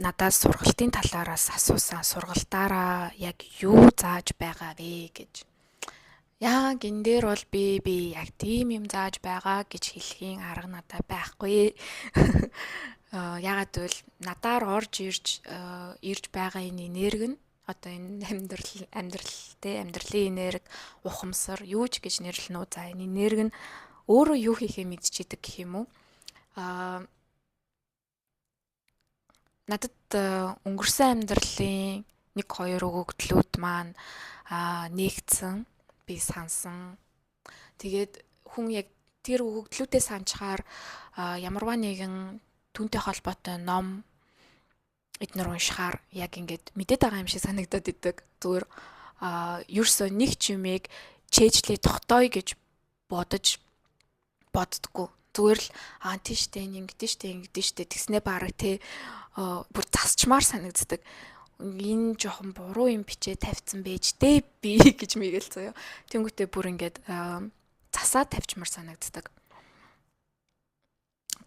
надаас сургалтын талаараас асуусан сургалтаараа яг юу зааж байгаа вэ гэж. Яг энэ дээр бол би яг тийм юм зааж байгаа гэж хэлхийн арга надад байхгүй. Ягаад гэвэл надаар орж ирж байгаа энэ энерги нь одоо энэ амьдралын энерги, ухамсар юу ч гэж нэрлэнэ үү. За энэ энерги нь өөрөө юу хийхээ мэдчихэдэг гэх юм уу? Надад өнгөрсөн амьдралын 1-2 өгөгдлүүд маань нэгдсэн, би сансан. Тэгээд хүн яг тэр өгөгдлүүдээ санчаар ямарваа нэгэн түүнтэй холбоотой ном эднэр уншихаар яг ингээд мэдээд байгаа юм шиг санагдаад идэг. Зүгээр ерөөсөө нэг ч юмыг чэйжлээ тогтооё гэж боддгоо. Зүгээр л тийштэй ингэдэж штэ тэгснэ бараг те бүр засчмаар санагддаг. Энэ жоохон буруу юм бичээ тавьсан байж дээ би гэж мэгэл заяа. Тэнгүүтээ бүр ингээд засаа тавьчмаар санагддаг.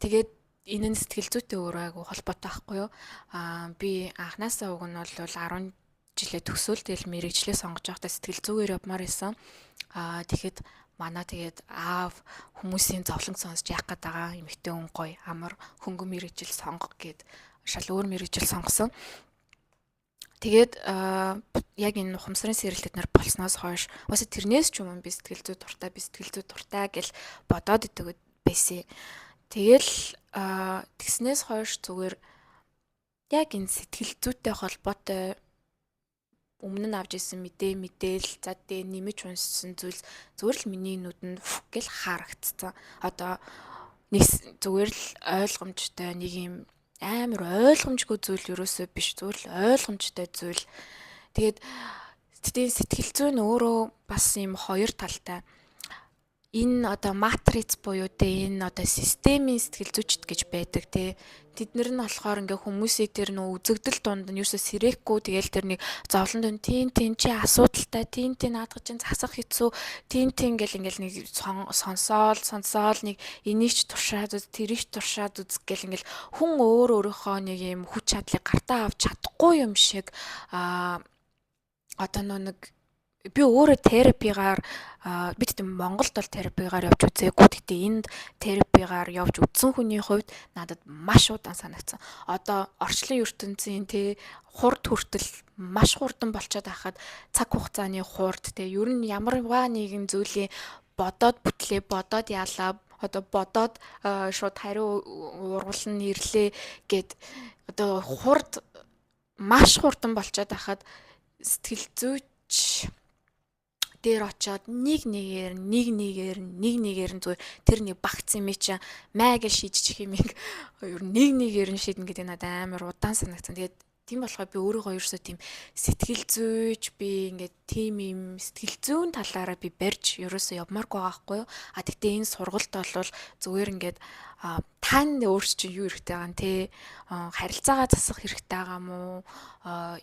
Тэгээд энэ нь сэтгэл зүйтэй өөрөө айгу холбоотой байхгүй юу? Би анхнаасаа уг нь бол 10 жилээ төгсөөл тэгэл мэрэгчлээ сонгож байхдаа сэтгэл зүгээр явмаар байсан. Тэгэхэд манай тэгээд аав хүмүүсийн зовлон сонсож яах гээд байгаа эмэгтэй хүн гоё амар хөнгөн мэрэгжил сонгох гээд шал өөр мэрэгжил сонгосон. Тэгээд яг энэ ухамсарын сэрэлтэд нар болсноос хойш уусаа тэрнээс ч юм би сэтгэл зүй дуртай гэл бодоод идэг байсан. Тэгэл тэгснээс хойш зүгээр яг энэ сэтгэл зүйтэй холбоотой өмнө нь авч исэн мэдээл за дэ нэмэж уншсан зүйлс зүгээр л миний нүдэнд гэл харагдсан. Одоо нэг зүгээр л ойлгомжтой нэг юм амар ойлгомжгүй зүйл ерөөсөө биш, зүгээр л ойлгомжтой зүйл. Тэгээд сэтгэл зүйн өөрөө бас юм хоёр талтай. Энэ одоо матриц буюу энэ одоо системийн сэтгэл зүйчд гэж байдаг тий. Тэднэр нь болохоор ингээ хүмүүсийг тэр нөө үзэгдэл дунд нь ерөөсөө сэрэхгүй тэгэл тэр нэг зовлон дүн тийм чи асуудалтай тийм наадах чинь засах хэцүү тийм ингээл нэг сонсоол нэг энийг ч туршаад үз тэрийг ч туршаад үз гэл ингээл хүн өөрийнхөө нэг юм хүч чадлыг гартаа авч чадахгүй юм шиг одоо нэг би өөрөө терапигаар бид тийм Монголд бол терапигаар явж үзээгүй. Гэхдээ энд терапигаар явж үзсэн хүний хувьд надад маш удаан санагдсан. Одоо орчлон ертөнцийн хурд хүртэл маш хурдан болчиход байхад цаг хугацааны хурд ер нь ямарваа нэгэн зүйлийг бодоод яалаа одоо бодоод шууд хариу ургуулна ирлээ гэд одоо хурд маш хурдан болчиход байхад сэтгэл зүйч дээр очиод нэг нэгээр нь зүгээр тэр нэг багц юм чи маа гэж шийдчих юм ер нь нэгээр нь шийднэ гэдэг надад амар удаан санагдсан. Тэгээд тийм болохоор би өөрийгөө ерөөсөө тийм сэтгэл зүйч би ингээд тийм юм сэтгэл зүйн талаараа би барьж ерөөсөө явмааргүй байхгүй юу. Тэгтээ энэ сургалт бол зүгээр ингээд тань өөрч чинь юу хэрэгтэй байгаа нэ те харилцаагаа засах хэрэгтэй байгаа мó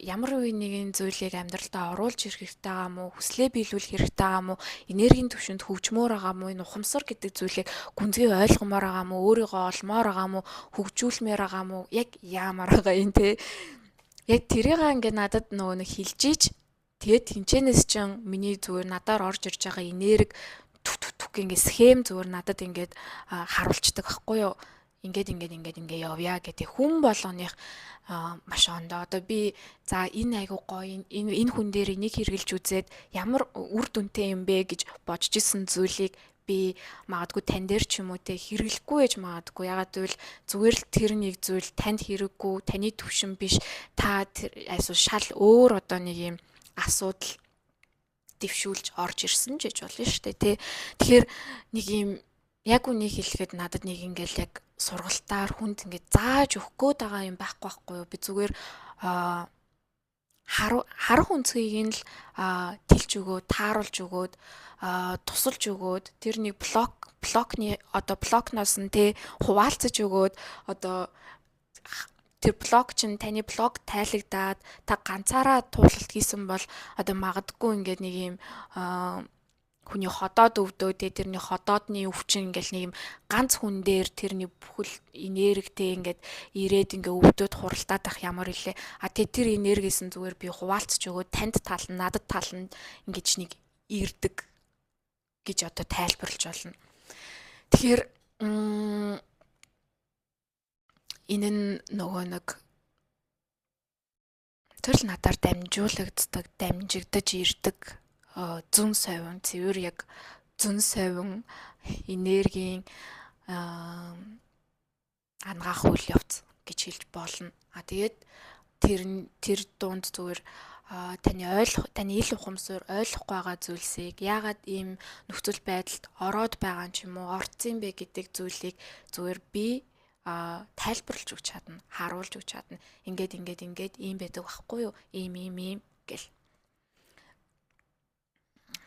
ямар нэгэн зүйлийг амьдралдаа оруулж ирэх хэрэгтэй байгаа мó хүслээ биелүүлэх хэрэгтэй байгаа мó энергийн түвшинд хөгжмөр байгаа мó энэ ухамсар гэдэг зүйлийг гүнзгий ойлгомоор байгаа мó өөрийгөө олмоор байгаа мó хөгжүүлмээр байгаа мó яг яамаар байгаа юм те яг тэрийг ингээд надад нөгөө нэг хилжиж тэгээд тэнчэнээс чинь миний зүгээр надаар орж ирж байгаа энерги түк ингээд схем зүгээр надад ингээд харуулцдаг байхгүй юу. Ингээд явъя гэдэг хүн болгоных маш ондоо. Одоо би за энэ айгуу гоё энэ хүн дээр энийг хэрглэж үзээд ямар үр дүнтэй юм бэ гэж бодож исэн зүйлийг би магадгүй тань дээр ч юм уу те хэрэглэхгүй байж магадгүй. Ягаад гэвэл зүгээр л тэр нэг зүйл танд хэрэггүй, таны төвшин биш. Та эсвэл шал өөр одоо нэг юм асуудал дэвшүүлж орж ирсэн ч гэж болно шүү дээ тий. Тэгэхээр нэг юм яг үнийг хэлэхэд надад нэг ингээл яг сургалтаар хүнд ингээд зааж өгөх гээд байгаа юм байхгүй юу. Би зүгээр харах үнцгийг нь л тэлж өгөөд, тааруулж өгөөд, тусалж өгөөд тэр нэг блокны одоо блокноос нь тий хуваалцаж өгөөд одоо тэр блог чинь таны блог тайлагдаад та ганцаараа туулалт хийсэн бол одоо магадгүй ингээд нэг юм хүний ходоод өвдөө тэрний ходоодны өвчин ингээл нэг юм ганц хүн дээр тэрний бүхэл энергитэй ингээд ирээд ингээ өвдөд хуралдаад ах ямар илээ тэр энергиэс нь зүгээр би хуваалцж өгөө танд тал нь надад тал нь ингэж нэг ирдэг гэж одоо тайлбарлаж болно. Тэгэхээр энэ нь нөгөө нэг тэр л надаар дамжуулагддаг, дамжигдаж ирдэг зүн совин цэвэр яг зүн совин энергийн ангаах үйл явц гэж хэлж болно. Тэгээд тэр дунд зүгээр таны ил ухамсар ойлгохгүй байгаа зүйлсийг яагаад ийм нөхцөл байдалд ороод байгаа юм ч юм уу орцсон бэ гэдэг зүйлийг зүгээр би тайлбарлаж өгч чадна, харуулж өгч чадна. Ингээд ийм байдаг байхгүй юу? Ийм гэл.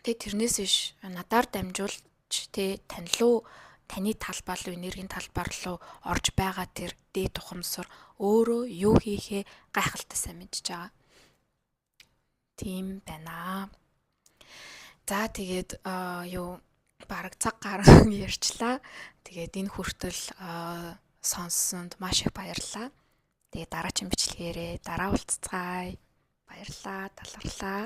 Тэгээ тэрнээс биш надаар дамжуулж таны талбай руу энергийн талбай руу орж байгаа тэр дээд ухамсар өөрөө юу хийхээ гайхалтай сайн мэдж байгаа. Тийм байна. За тэгээд бараг цаг гарan ярьчлаа. Тэгээд энэ хүртэл сонссонд маш их баярлалаа. Тэгээд дараагийн бичлэгээрээ дараа уулзцгаая. Баярлалаа, талархлаа.